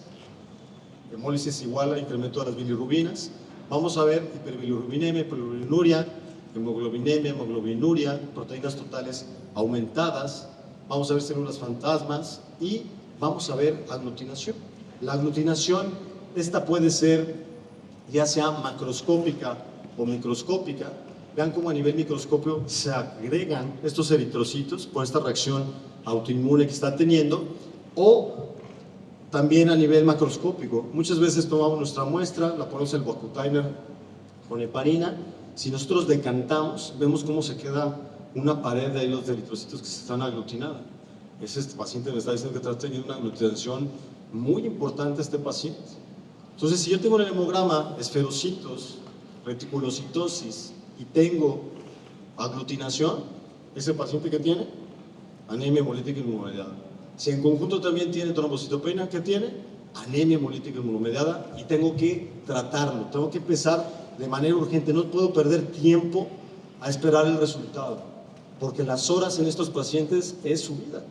Hemólisis igual a incremento de las bilirrubinas. Vamos a ver hiperbilirrubinemia, hiperbilinuria, hemoglobinemia, hemoglobinuria, proteínas totales aumentadas. Vamos a ver células fantasmas y vamos a ver aglutinación. La aglutinación, esta puede ser ya sea macroscópica o microscópica. Vean cómo a nivel microscopio se agregan estos eritrocitos por esta reacción autoinmune que está teniendo, o también a nivel macroscópico. Muchas veces tomamos nuestra muestra, la ponemos en el Wacutainer con heparina. Si nosotros decantamos, vemos cómo se queda una pared de hilos de eritrocitos que se están aglutinando. Este paciente me está diciendo que está teniendo una aglutinación muy importante, este paciente. Entonces, si yo tengo en el hemograma esferocitos, reticulocitosis y tengo aglutinación, ese paciente que tiene anemia hemolítica inmunomediada. Si en conjunto también tiene trombocitopenia, ¿qué tiene? Anemia hemolítica inmunomediada, y tengo que tratarlo, tengo que empezar de manera urgente. No puedo perder tiempo a esperar el resultado, porque las horas en estos pacientes es su vida.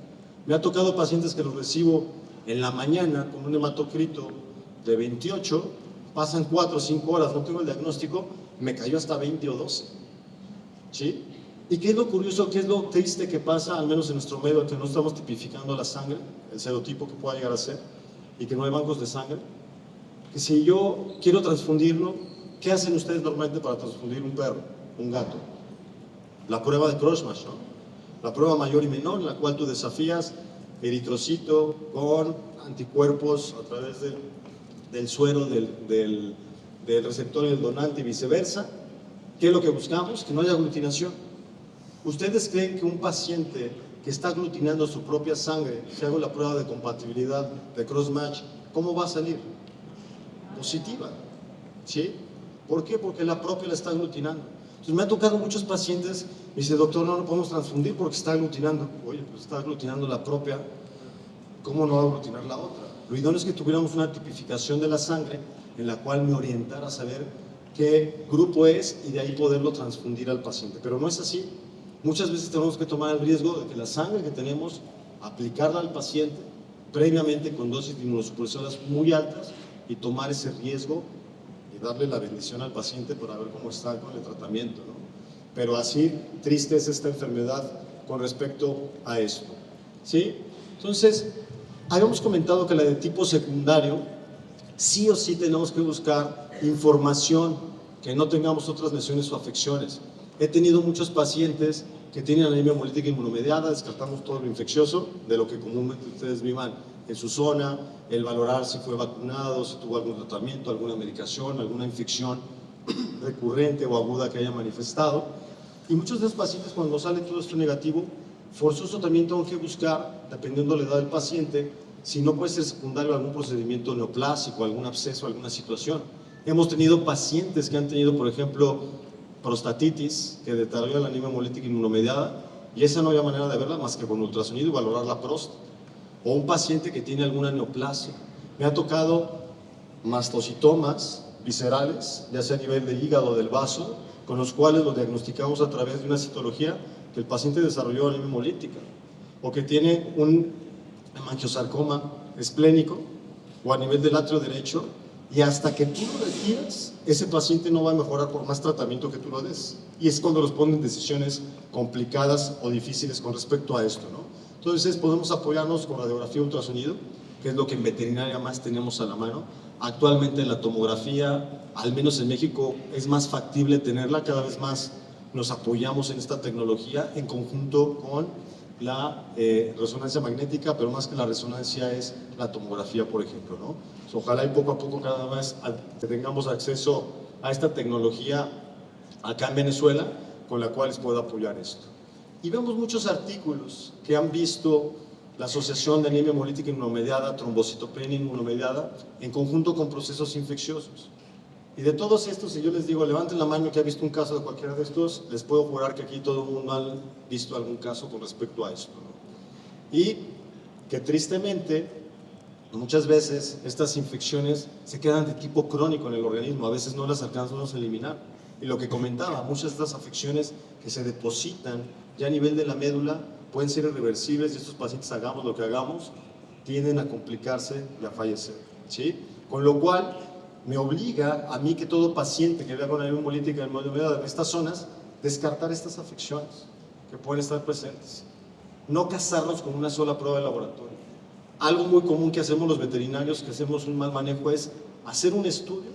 Me ha tocado pacientes que los recibo en la mañana con un hematocrito de 28, pasan 4 o 5 horas, no tengo el diagnóstico, me cayó hasta 20 o 12, ¿sí? ¿Y qué es lo curioso, qué es lo triste que pasa, al menos en nuestro medio, que no estamos tipificando la sangre, el serotipo que pueda llegar a ser, y que no hay bancos de sangre? Que si yo quiero transfundirlo, ¿qué hacen ustedes normalmente para transfundir un perro, un gato? La prueba de Crosmash, ¿no? La prueba mayor y menor, en la cual tú desafías eritrocito con anticuerpos a través del suero del receptor y el donante y viceversa. ¿Qué es lo que buscamos? Que no haya aglutinación. ¿Ustedes creen que un paciente que está aglutinando su propia sangre, si hago la prueba de compatibilidad de Crossmatch, cómo va a salir? Positiva, ¿sí? ¿Por qué? Porque la propia la está aglutinando. Entonces me ha tocado muchos pacientes, me dice, doctor, no podemos transfundir porque está aglutinando. Oye, pues está aglutinando la propia, ¿cómo no va a aglutinar la otra? Lo idóneo es que tuviéramos una tipificación de la sangre en la cual me orientara a saber qué grupo es y de ahí poderlo transfundir al paciente. Pero no es así. Muchas veces tenemos que tomar el riesgo de que la sangre que tenemos, aplicarla al paciente previamente con dosis de inmunosupresoras muy altas y tomar ese riesgo y darle la bendición al paciente para ver cómo está con el tratamiento, ¿no? Pero así triste es esta enfermedad con respecto a esto, ¿sí? Entonces, habíamos comentado que la de tipo secundario, sí o sí tenemos que buscar información, que no tengamos otras lesiones o afecciones. He tenido muchos pacientes que tienen anemia hemolítica inmunomediada, descartamos todo lo infeccioso, de lo que comúnmente ustedes vivan en su zona, el valorar si fue vacunado, si tuvo algún tratamiento, alguna medicación, alguna infección recurrente o aguda que haya manifestado. Y muchos de los pacientes, cuando sale todo esto negativo, forzoso también tengo que buscar, dependiendo de la edad del paciente, si no puede ser secundario algún procedimiento neoplásico, algún absceso, alguna situación. Hemos tenido pacientes que han tenido, por ejemplo, prostatitis, que deteriora la anemia hemolítica inmunomediada, y esa no había manera de verla más que con ultrasonido y valorar la próstata. O un paciente que tiene alguna neoplasia. Me ha tocado mastocitomas viscerales, ya sea a nivel del hígado o del vaso, con los cuales lo diagnosticamos a través de una citología que el paciente desarrolló anemia hemolítica, o que tiene un hemangiosarcoma esplénico o a nivel del atrio derecho, y hasta que tú lo retiras, ese paciente no va a mejorar por más tratamiento que tú lo des. Y es cuando los ponen decisiones complicadas o difíciles con respecto a esto, ¿no? Entonces podemos apoyarnos con radiografía ultrasonido, que es lo que en veterinaria más tenemos a la mano. Actualmente la tomografía, al menos en México, es más factible tenerla, cada vez más nos apoyamos en esta tecnología en conjunto con la resonancia magnética, pero más que la resonancia es la tomografía, por ejemplo, ¿no? Ojalá y poco a poco cada vez tengamos acceso a esta tecnología acá en Venezuela, con la cual les puedo apoyar esto. Y vemos muchos artículos que han visto la asociación de anemia hemolítica inmunomediada, trombocitopenia inmunomediada, en conjunto con procesos infecciosos. Y de todos estos, si yo les digo, levanten la mano que ha visto un caso de cualquiera de estos, les puedo jurar que aquí todo el mundo ha visto algún caso con respecto a esto, ¿no? Y que tristemente, muchas veces estas infecciones se quedan de tipo crónico en el organismo, a veces no las alcanzamos a eliminar. Y lo que comentaba, muchas de estas afecciones que se depositan ya a nivel de la médula pueden ser irreversibles, y estos pacientes, hagamos lo que hagamos, tienden a complicarse y a fallecer, ¿sí? Con lo cual me obliga a mí, que todo paciente que vea con anemia hemolítica inmunomediada en estas zonas, descartar estas afecciones que pueden estar presentes. No casarnos con una sola prueba de laboratorio. Algo muy común que hacemos los veterinarios, que hacemos un mal manejo, es hacer un estudio,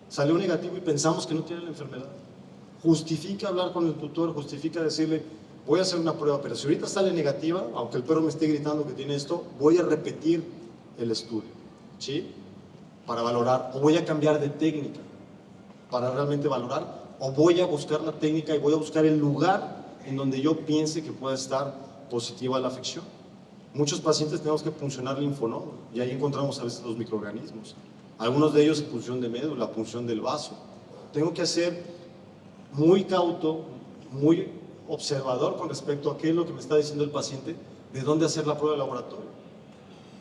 salió negativo y pensamos que no tiene la enfermedad. Justifica hablar con el tutor, justifica decirle, voy a hacer una prueba, pero si ahorita sale negativa, aunque el perro me esté gritando que tiene esto, voy a repetir el estudio, ¿sí? Para valorar, o voy a cambiar de técnica para realmente valorar, o voy a buscar la técnica y voy a buscar el lugar en donde yo piense que pueda estar positiva la afección. Muchos pacientes tenemos que puncionar linfonodo, y ahí encontramos a veces los microorganismos. Algunos de ellos en punción de médula, punción del vaso. Tengo que ser muy cauto, muy observador con respecto a qué es lo que me está diciendo el paciente, de dónde hacer la prueba de laboratorio,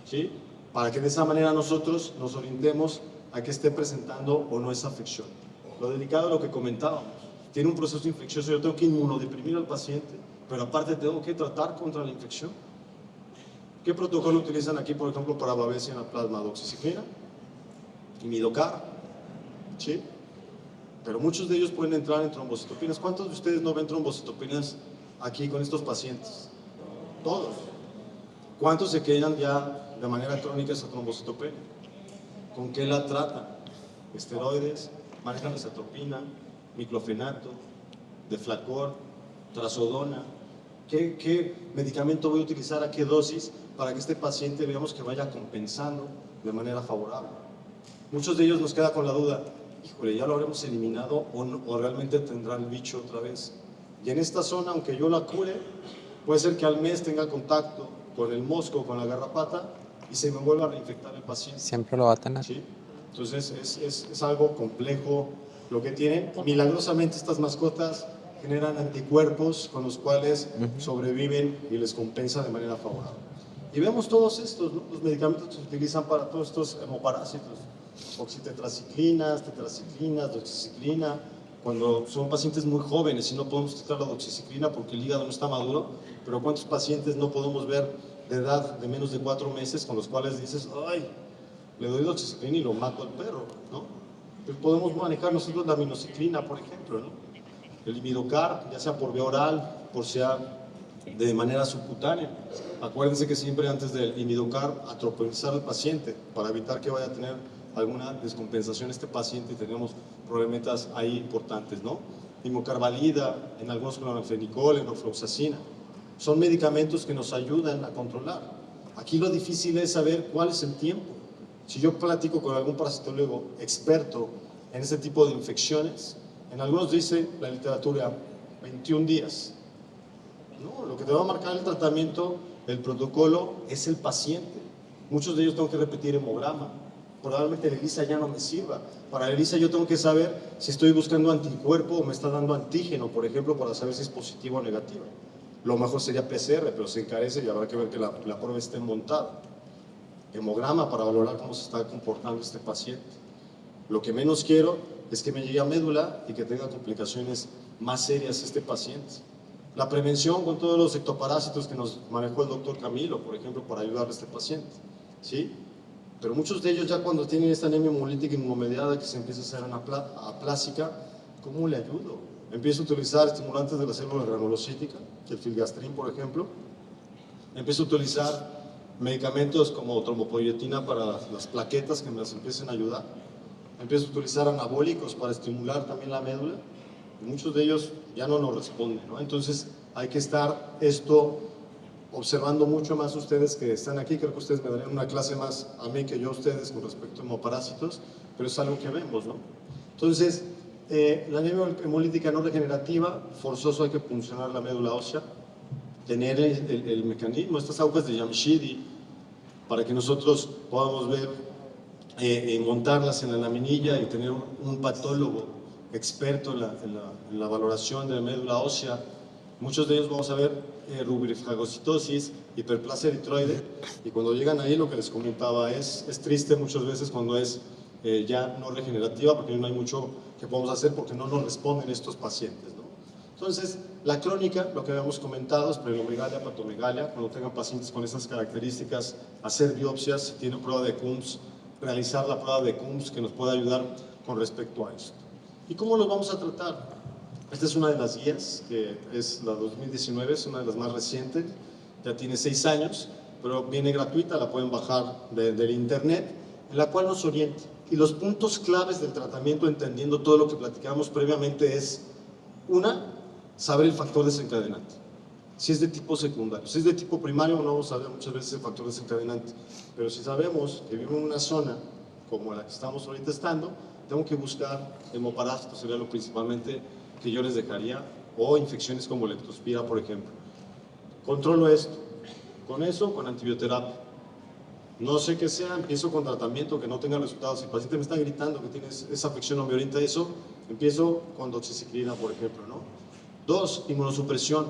¿sí? Para que de esa manera nosotros nos orientemos a que esté presentando o no esa afección. Lo delicado de lo que comentábamos, tiene un proceso infeccioso, yo tengo que inmunodeprimir al paciente, pero aparte tengo que tratar contra la infección. ¿Qué protocolo utilizan aquí, por ejemplo, para Babesia anaplasma? Doxiciclina, imidocar, ¿sí? Pero muchos de ellos pueden entrar en trombocitopenas. ¿Cuántos de ustedes no ven trombocitopenas aquí con estos pacientes? Todos. ¿Cuántos se quedan ya de manera crónica esa trombocitopenia? ¿Con qué la tratan? Esteroides, manejan acetropina, miclofenato, deflacor, trazodona. ¿Qué medicamento voy a utilizar, a qué dosis, para que este paciente veamos que vaya compensando de manera favorable? Muchos de ellos nos queda con la duda, híjole, ¿ya lo habremos eliminado o realmente tendrá el bicho otra vez? Y en esta zona, aunque yo la cure, puede ser que al mes tenga contacto con el mosco, con la garrapata, y se me vuelva a reinfectar el paciente. Siempre lo va a tener. ¿Sí? Entonces es algo complejo lo que tienen. Milagrosamente estas mascotas generan anticuerpos con los cuales sobreviven y les compensa de manera favorable. Y vemos todos estos, ¿no? Los medicamentos que se utilizan para todos estos hemoparásitos, oxitetraciclinas, tetraciclinas, doxiciclina, cuando son pacientes muy jóvenes y no podemos quitar la doxiciclina porque el hígado no está maduro, pero ¿cuántos pacientes no podemos ver de edad de menos de 4 meses con los cuales dices, ay, le doy doxiciclina y lo mato al perro, ¿no? Pues podemos manejar nosotros la aminociclina, por ejemplo, ¿no? El imidocar, ya sea por vía oral, por sea de manera subcutánea. Acuérdense que siempre antes del imidocar, atropellar al paciente para evitar que vaya a tener alguna descompensación este paciente y tenemos problemas ahí importantes, ¿no? Imocarbalida, en algunos clorfenicol, en rofloxacina. Son medicamentos que nos ayudan a controlar. Aquí lo difícil es saber cuál es el tiempo. Si yo platico con algún parasitólogo experto en este tipo de infecciones, en algunos dice la literatura 21 días. No, lo que te va a marcar el tratamiento, el protocolo, es el paciente. Muchos de ellos tengo que repetir hemograma. Probablemente el ELISA ya no me sirva. Para el ELISA yo tengo que saber si estoy buscando anticuerpo o me está dando antígeno, por ejemplo, para saber si es positivo o negativo. Lo mejor sería PCR, pero se encarece y habrá que ver que la prueba esté montada. Hemograma para valorar cómo se está comportando este paciente. Lo que menos quiero es que me llegue a médula y que tenga complicaciones más serias este paciente. La prevención con todos los ectoparásitos que nos manejó el doctor Camilo, por ejemplo, para ayudar a este paciente, ¿sí? Pero muchos de ellos ya cuando tienen esta anemia hemolítica inmunomediada que se empieza a hacer aplásica, ¿cómo le ayudo? Empiezo a utilizar estimulantes de la célula granulocítica, el filgastrin, por ejemplo. Empiezo a utilizar medicamentos como trombopoyetina para las plaquetas que me las empiecen a ayudar. Empiezo a utilizar anabólicos para estimular también la médula. Y muchos de ellos ya no nos responden, ¿no? Entonces hay que estar observando mucho más ustedes que están aquí. Creo que ustedes me darían una clase más a mí que yo a ustedes con respecto a hemoparásitos, pero es algo que vemos, ¿no? Entonces, la anemia hemolítica no regenerativa, forzoso hay que puncionar la médula ósea, tener el mecanismo, estas agujas de Jamshidi, para que nosotros podamos ver, montarlas en la laminilla y tener un patólogo experto en la valoración de la médula ósea. Muchos de ellos vamos a ver rubrifagocitosis, hiperplasia eritroide, y cuando llegan ahí lo que les comentaba es triste muchas veces cuando es ya no regenerativa, porque no hay mucho que podemos hacer porque no nos responden estos pacientes, ¿no? Entonces, la crónica, lo que habíamos comentado, es prelomegalia, patomegalia. Cuando tengan pacientes con esas características, hacer biopsias, si tienen prueba de Coombs, realizar la prueba de Coombs que nos puede ayudar con respecto a esto. ¿Y cómo los vamos a tratar? Esta es una de las guías, que es la 2019, es una de las más recientes, ya tiene 6 años, pero viene gratuita, la pueden bajar del internet, en la cual nos orienta. Y los puntos claves del tratamiento, entendiendo todo lo que platicamos previamente, es: una, saber el factor desencadenante. Si es de tipo secundario, si es de tipo primario, no vamos a ver muchas veces el factor desencadenante, pero si sabemos que vive en una zona como la que estamos ahorita estando, tengo que buscar hemoparásitos, sería lo principalmente que yo les dejaría, o infecciones como leptospira, por ejemplo. Controlo esto, con eso, con antibioterapia. No sé qué sea, empiezo con tratamiento que no tenga resultados. Si el paciente me está gritando que tiene esa afección o me orienta eso, empiezo con doxiciclina, por ejemplo, ¿no? 2, inmunosupresión.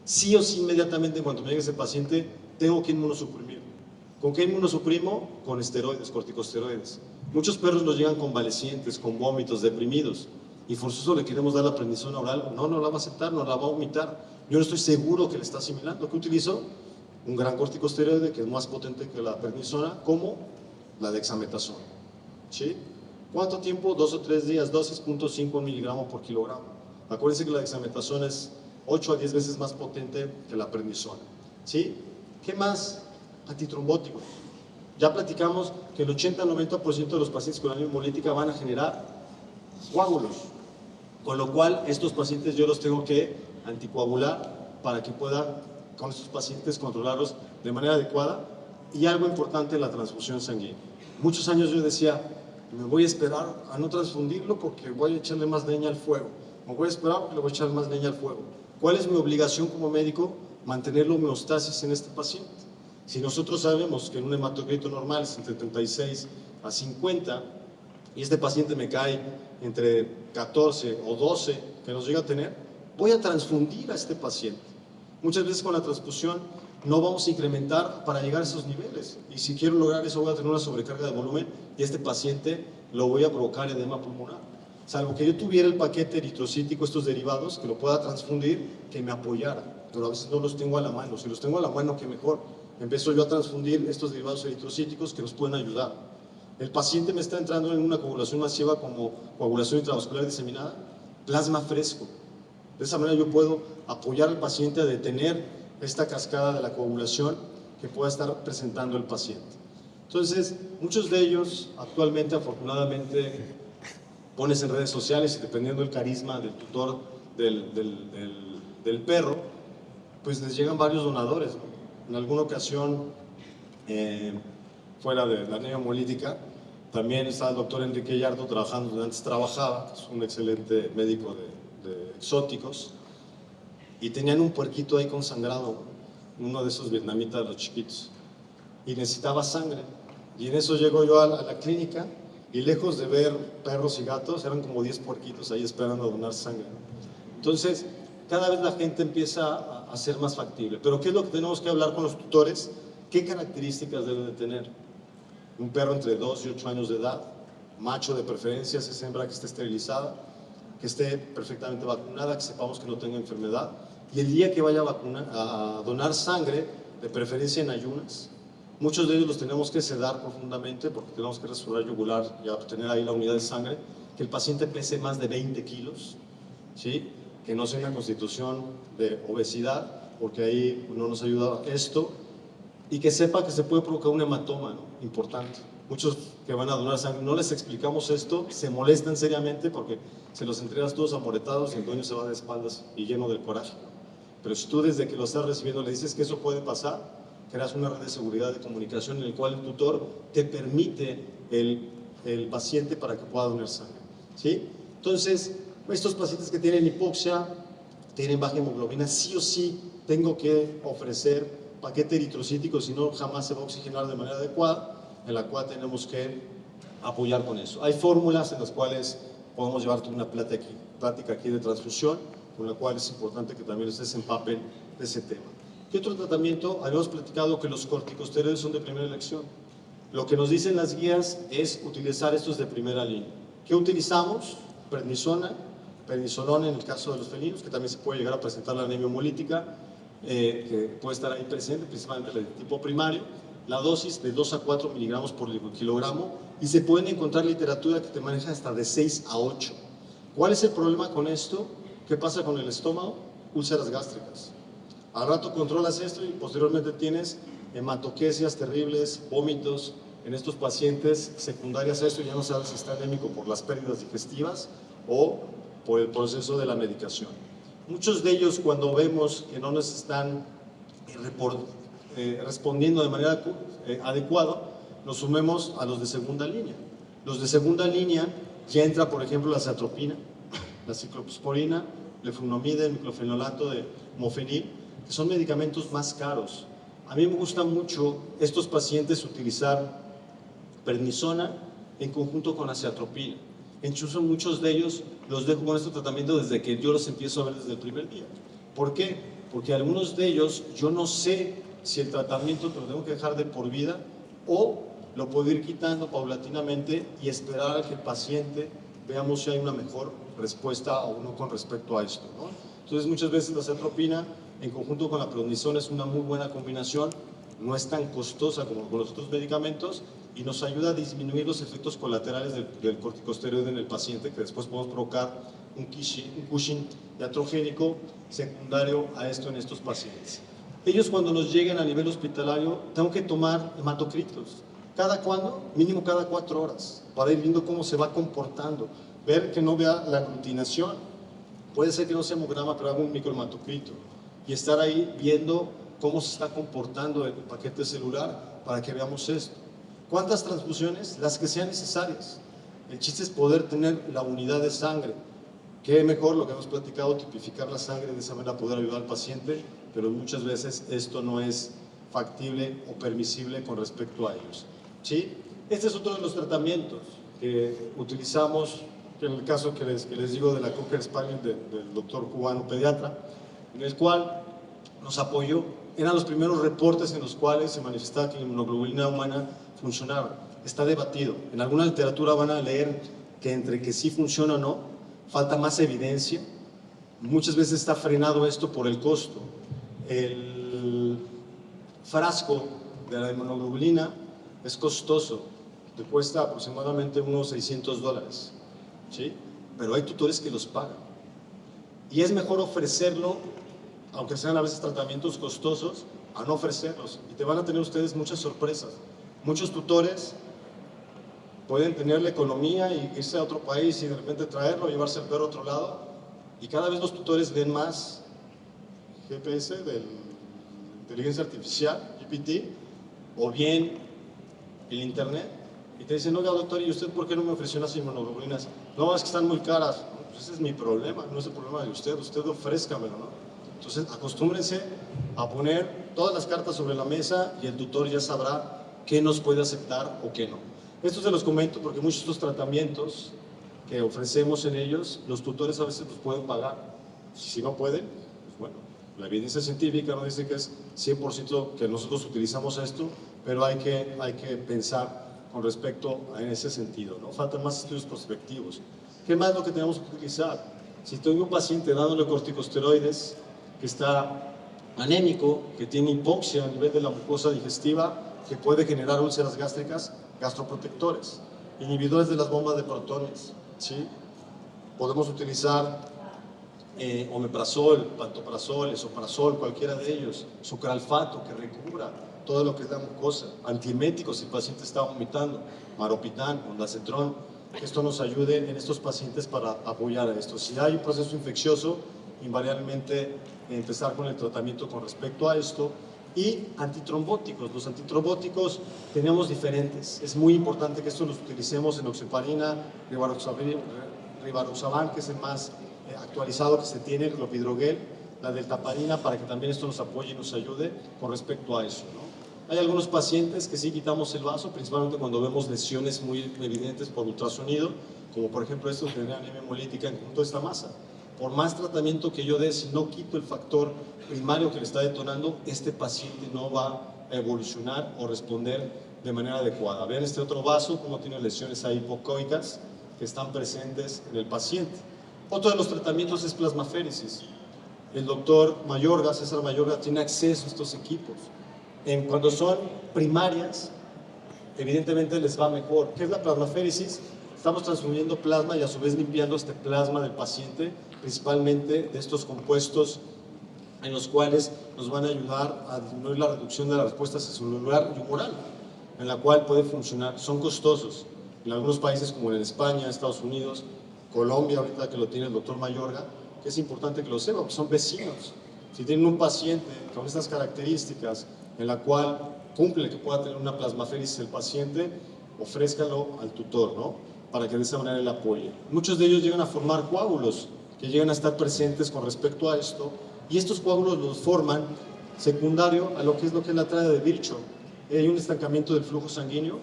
Sí o sí, inmediatamente cuando me llegue ese paciente, tengo que inmunosuprimir. ¿Con qué inmunosuprimo? Con esteroides, corticosteroides. Muchos perros nos llegan convalecientes, con vómitos, deprimidos, y forzoso le queremos dar la prednisona oral. No la va a aceptar, no la va a vomitar. Yo no estoy seguro que le está asimilando. ¿Qué utilizo? Un gran corticosteroide que es más potente que la prednisona, como la dexametasona. ¿Sí? ¿Cuánto tiempo? 2 o 3 días, 12.5 miligramos por kilogramo. Acuérdense que la dexametasona es 8 a 10 veces más potente que la prednisona. ¿Sí? ¿Qué más? Antitrombóticos. Ya platicamos que el 80-90% de los pacientes con anemia hemolítica van a generar coágulos, con lo cual estos pacientes yo los tengo que anticoagular para que pueda con estos pacientes controlarlos de manera adecuada. Y algo importante, la transfusión sanguínea. Muchos años yo decía, me voy a esperar a no transfundirlo porque voy a echarle más leña al fuego. Me voy a esperar porque le voy a echar más leña al fuego. ¿Cuál es mi obligación como médico? Mantener la homeostasis en este paciente. Si nosotros sabemos que en un hematocrito normal es entre 36 a 50 y este paciente me cae entre 14 o 12 que nos llega a tener, voy a transfundir a este paciente. Muchas veces con la transfusión no vamos a incrementar para llegar a esos niveles, y si quiero lograr eso voy a tener una sobrecarga de volumen y este paciente lo voy a provocar edema pulmonar. Salvo que yo tuviera el paquete eritrocítico, estos derivados, que lo pueda transfundir, que me apoyara, pero a veces no los tengo a la mano. Si los tengo a la mano, que mejor. Empiezo yo a transfundir estos derivados eritrocíticos que nos pueden ayudar. El paciente me está entrando en una coagulación masiva como coagulación intravascular diseminada, plasma fresco. De esa manera yo puedo apoyar al paciente a detener esta cascada de la coagulación que pueda estar presentando el paciente. Entonces, muchos de ellos actualmente, afortunadamente, pones en redes sociales y dependiendo del carisma del tutor del perro, pues les llegan varios donadores, ¿no? En alguna ocasión Eh, fuera de la anemia hemolítica, también está el doctor Enrique Yardo trabajando donde antes trabajaba, que es un excelente médico de exóticos, y tenían un puerquito ahí consangrado, uno de esos vietnamitas, los chiquitos, y necesitaba sangre. Y en eso llego yo a la clínica, y lejos de ver perros y gatos, eran como 10 puerquitos ahí esperando a donar sangre. Entonces, cada vez la gente empieza a ser más factible. Pero ¿qué es lo que tenemos que hablar con los tutores? ¿Qué características deben de tener? Un perro entre 2 y 8 años de edad, macho de preferencia, si es hembra que esté esterilizada, que esté perfectamente vacunada, que sepamos que no tenga enfermedad, y el día que vaya a donar sangre, de preferencia en ayunas. Muchos de ellos los tenemos que sedar profundamente porque tenemos que rasurar yugular y obtener ahí la unidad de sangre, que el paciente pese más de 20 kilos, ¿sí? Que no sea una constitución de obesidad, porque ahí no nos ayuda esto, y que sepa que se puede provocar un hematoma, ¿no? Importante. Muchos que van a donar sangre, no les explicamos esto, se molestan seriamente porque se los entregas todos amoretados y el dueño se va de espaldas y lleno del coraje. Pero si tú desde que lo estás recibiendo le dices que eso puede pasar, creas una red de seguridad de comunicación en el cual el tutor te permite el paciente para que pueda donar sangre, ¿sí? Entonces, estos pacientes que tienen hipoxia, tienen baja hemoglobina, sí o sí tengo que ofrecer paquete eritrocítico, si no jamás se va a oxigenar de manera adecuada, en la cual tenemos que apoyar con eso. Hay fórmulas en las cuales podemos llevarte una plática aquí de transfusión, con la cual es importante que también ustedes se empapen de ese tema. ¿Qué otro tratamiento? Habíamos platicado que los corticosteroides son de primera elección. Lo que nos dicen las guías es utilizar estos de primera línea. ¿Qué utilizamos? Prednisona, prednisolona en el caso de los felinos, que también se puede llegar a presentar la anemia hemolítica, que puede estar ahí presente, principalmente el tipo primario. La dosis de 2 a 4 miligramos por kilogramo, y se pueden encontrar literatura que te maneja hasta de 6 a 8. ¿Cuál es el problema con esto? ¿Qué pasa con el estómago? Úlceras gástricas. Al rato controlas esto y posteriormente tienes hematoquesias terribles, vómitos en estos pacientes secundarias a esto, ya no sabes si está anémico por las pérdidas digestivas o por el proceso de la medicación. Muchos de ellos, cuando vemos que no nos están respondiendo de manera adecuada, nos sumemos a los de segunda línea. Los de segunda línea ya entra, por ejemplo, la zatropina, la ciclosporina, leflunomida, el miclofenolato de mofenil, que son medicamentos más caros. A mí me gusta mucho estos pacientes utilizar prednisona en conjunto con aciatropina. Incluso muchos de ellos los dejo con este tratamiento desde que yo los empiezo a ver desde el primer día. ¿Por qué? Porque algunos de ellos yo no sé si el tratamiento te lo tengo que dejar de por vida o lo puedo ir quitando paulatinamente y esperar a que el paciente veamos si hay una mejor respuesta o no con respecto a esto, ¿no? Entonces muchas veces la aciatropina en conjunto con la prednisona es una muy buena combinación, no es tan costosa como con los otros medicamentos y nos ayuda a disminuir los efectos colaterales del corticosteroide en el paciente, que después podemos provocar un Cushing iatrogénico secundario a esto en estos pacientes. Ellos cuando nos lleguen a nivel hospitalario, tengo que tomar hematocritos. ¿Cada cuándo? Mínimo cada 4 horas, para ir viendo cómo se va comportando, ver que no vea la aglutinación. Puede ser que no sea hemograma, pero haga un microhematocrito y estar ahí viendo cómo se está comportando el paquete celular para que veamos esto. ¿Cuántas transfusiones? Las que sean necesarias. El chiste es poder tener la unidad de sangre. Qué mejor lo que hemos platicado, tipificar la sangre, de esa manera poder ayudar al paciente, pero muchas veces esto no es factible o permisible con respecto a ellos, ¿sí? Este es otro de los tratamientos que utilizamos, en el caso que les digo de la Cocker Spaniel del doctor cubano pediatra, en el cual nos apoyó. Eran los primeros reportes en los cuales se manifestaba que la inmunoglobulina humana funcionaba. Está debatido. En alguna literatura van a leer que entre que sí funciona o no, falta más evidencia. Muchas veces está frenado esto por el costo. El frasco de la inmunoglobulina es costoso, te cuesta aproximadamente unos $600, ¿sí? Pero hay tutores que los pagan. Y es mejor ofrecerlo, aunque sean a veces tratamientos costosos, a no ofrecerlos. Y te van a tener ustedes muchas sorpresas. Muchos tutores pueden tener la economía y irse a otro país y de repente traerlo, llevarse el perro a otro lado. Y cada vez los tutores ven más GPS, de inteligencia artificial, GPT, o bien el internet, y te dicen, oiga doctor, ¿y usted por qué no me ofreció unas inmunoglobulinas? No, es que están muy caras. No, pues ese es mi problema, no es el problema de usted ofrézcamelo, ¿no? Entonces acostúmbrense a poner todas las cartas sobre la mesa y el tutor ya sabrá qué nos puede aceptar o qué no. Esto se los comento porque muchos de estos tratamientos que ofrecemos en ellos, los tutores a veces los pueden pagar. Si no pueden, pues bueno, la evidencia científica nos dice que es 100% que nosotros utilizamos esto, pero hay que pensar con respecto a en ese sentido, ¿no? Faltan más estudios prospectivos. ¿Qué más es lo que tenemos que utilizar? Si tengo un paciente dándole corticosteroides que está anémico, que tiene hipoxia a nivel de la mucosa digestiva, que puede generar úlceras gástricas, gastroprotectores, inhibidores de las bombas de protones, ¿sí? Podemos utilizar omeprazol, pantoprazol, esomeprazol, cualquiera de ellos, sucralfato que recubra todo lo que es la mucosa, antieméticos si el paciente está vomitando, maropitán, ondansetron, que esto nos ayude en estos pacientes para apoyar a esto. Si hay un proceso infeccioso, invariablemente empezar con el tratamiento con respecto a esto. Y antitrombóticos. Los antitrombóticos tenemos diferentes. Es muy importante que estos los utilicemos en oxeparina, rivaroxaban, que es el más actualizado que se tiene, el clopidogrel, la deltaparina, para que también esto nos apoye y nos ayude con respecto a eso, ¿no? Hay algunos pacientes que sí quitamos el vaso, principalmente cuando vemos lesiones muy evidentes por ultrasonido, como por ejemplo esto de tener anemia hemolítica en conjunto de esta masa. Por más tratamiento que yo dé, si no quito el factor primario que le está detonando, este paciente no va a evolucionar o responder de manera adecuada. Vean este otro vaso, cómo tiene lesiones ahí hipocoicas que están presentes en el paciente. Otro de los tratamientos es plasmaféresis. El doctor Mayorga, César Mayorga, tiene acceso a estos equipos. Cuando son primarias, evidentemente les va mejor. ¿Qué es la plasmaféresis? Estamos transfiriendo plasma y a su vez limpiando este plasma del paciente, principalmente de estos compuestos en los cuales nos van a ayudar a disminuir la reducción de la respuesta celular y humoral, en la cual puede funcionar. Son costosos. En algunos países como en España, Estados Unidos, Colombia, ahorita que lo tiene el doctor Mayorga, que es importante que lo sepa, porque son vecinos. Si tienen un paciente con estas características, en la cual cumple que pueda tener una plasmaféresis el paciente, ofrézcalo al tutor, ¿no? Para que de esa manera le apoye. Muchos de ellos llegan a formar coágulos, que llegan a estar presentes con respecto a esto, y estos coágulos los forman secundario a lo que es la traya de Virchow. Hay un estancamiento del flujo sanguíneo,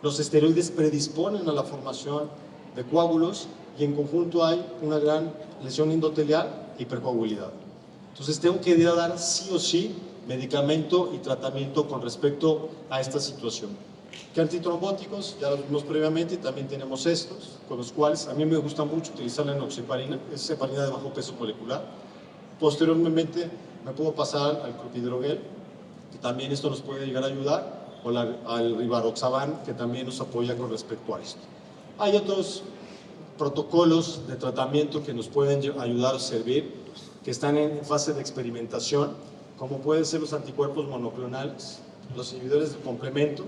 los esteroides predisponen a la formación de coágulos, y en conjunto hay una gran lesión endotelial e hipercoagulidad. Entonces tengo que dar sí o sí medicamento y tratamiento con respecto a esta situación. ¿Qué antitrombóticos? Ya los vimos previamente y también tenemos estos, con los cuales a mí me gusta mucho utilizar la enoxaparina, es heparina de bajo peso molecular. Posteriormente me puedo pasar al clopidogrel, que también esto nos puede llegar a ayudar, o al rivaroxaban, que también nos apoya con respecto a esto. Hay otros protocolos de tratamiento que nos pueden ayudar a servir, que están en fase de experimentación, como pueden ser los anticuerpos monoclonales, los inhibidores de complemento,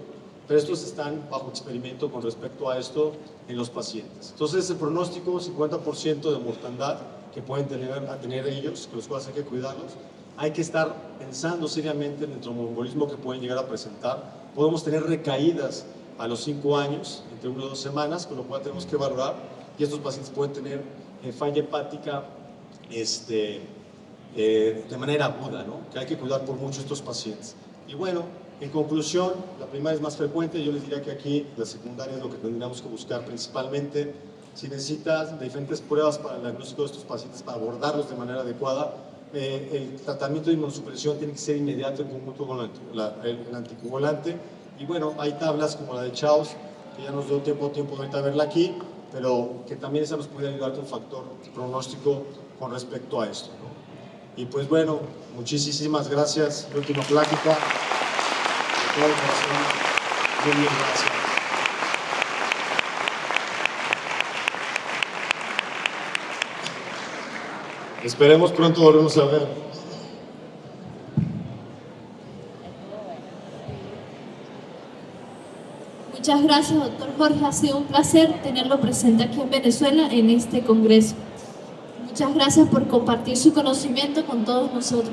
pero estos están bajo experimento con respecto a esto en los pacientes. Entonces el pronóstico, 50% de mortandad que pueden tener ellos, con los cuales hay que cuidarlos. Hay que estar pensando seriamente en el tromboembolismo que pueden llegar a presentar. Podemos tener recaídas a los 5 años, entre 1 o 2 semanas, con lo cual tenemos que valorar, y estos pacientes pueden tener falla hepática de manera aguda, ¿no? Que hay que cuidar por mucho estos pacientes. Y bueno, en conclusión, la primaria es más frecuente, yo les diría que aquí la secundaria es lo que tendríamos que buscar principalmente. Si necesitas diferentes pruebas para el diagnóstico de estos pacientes, para abordarlos de manera adecuada, el tratamiento de inmunosupresión tiene que ser inmediato en conjunto con el anticoagulante. Y bueno, hay tablas como la de Chaos, que ya nos dio tiempo ahorita verla aquí, pero que también esa nos puede ayudar con factor pronóstico con respecto a esto, ¿no? Y pues bueno, muchísimas gracias. La última plática. De todo el corazón. Muy bien, gracias. Esperemos pronto volvernos a ver. Muchas gracias, doctor Jorge. Ha sido un placer tenerlo presente aquí en Venezuela en este congreso. Muchas gracias por compartir su conocimiento con todos nosotros.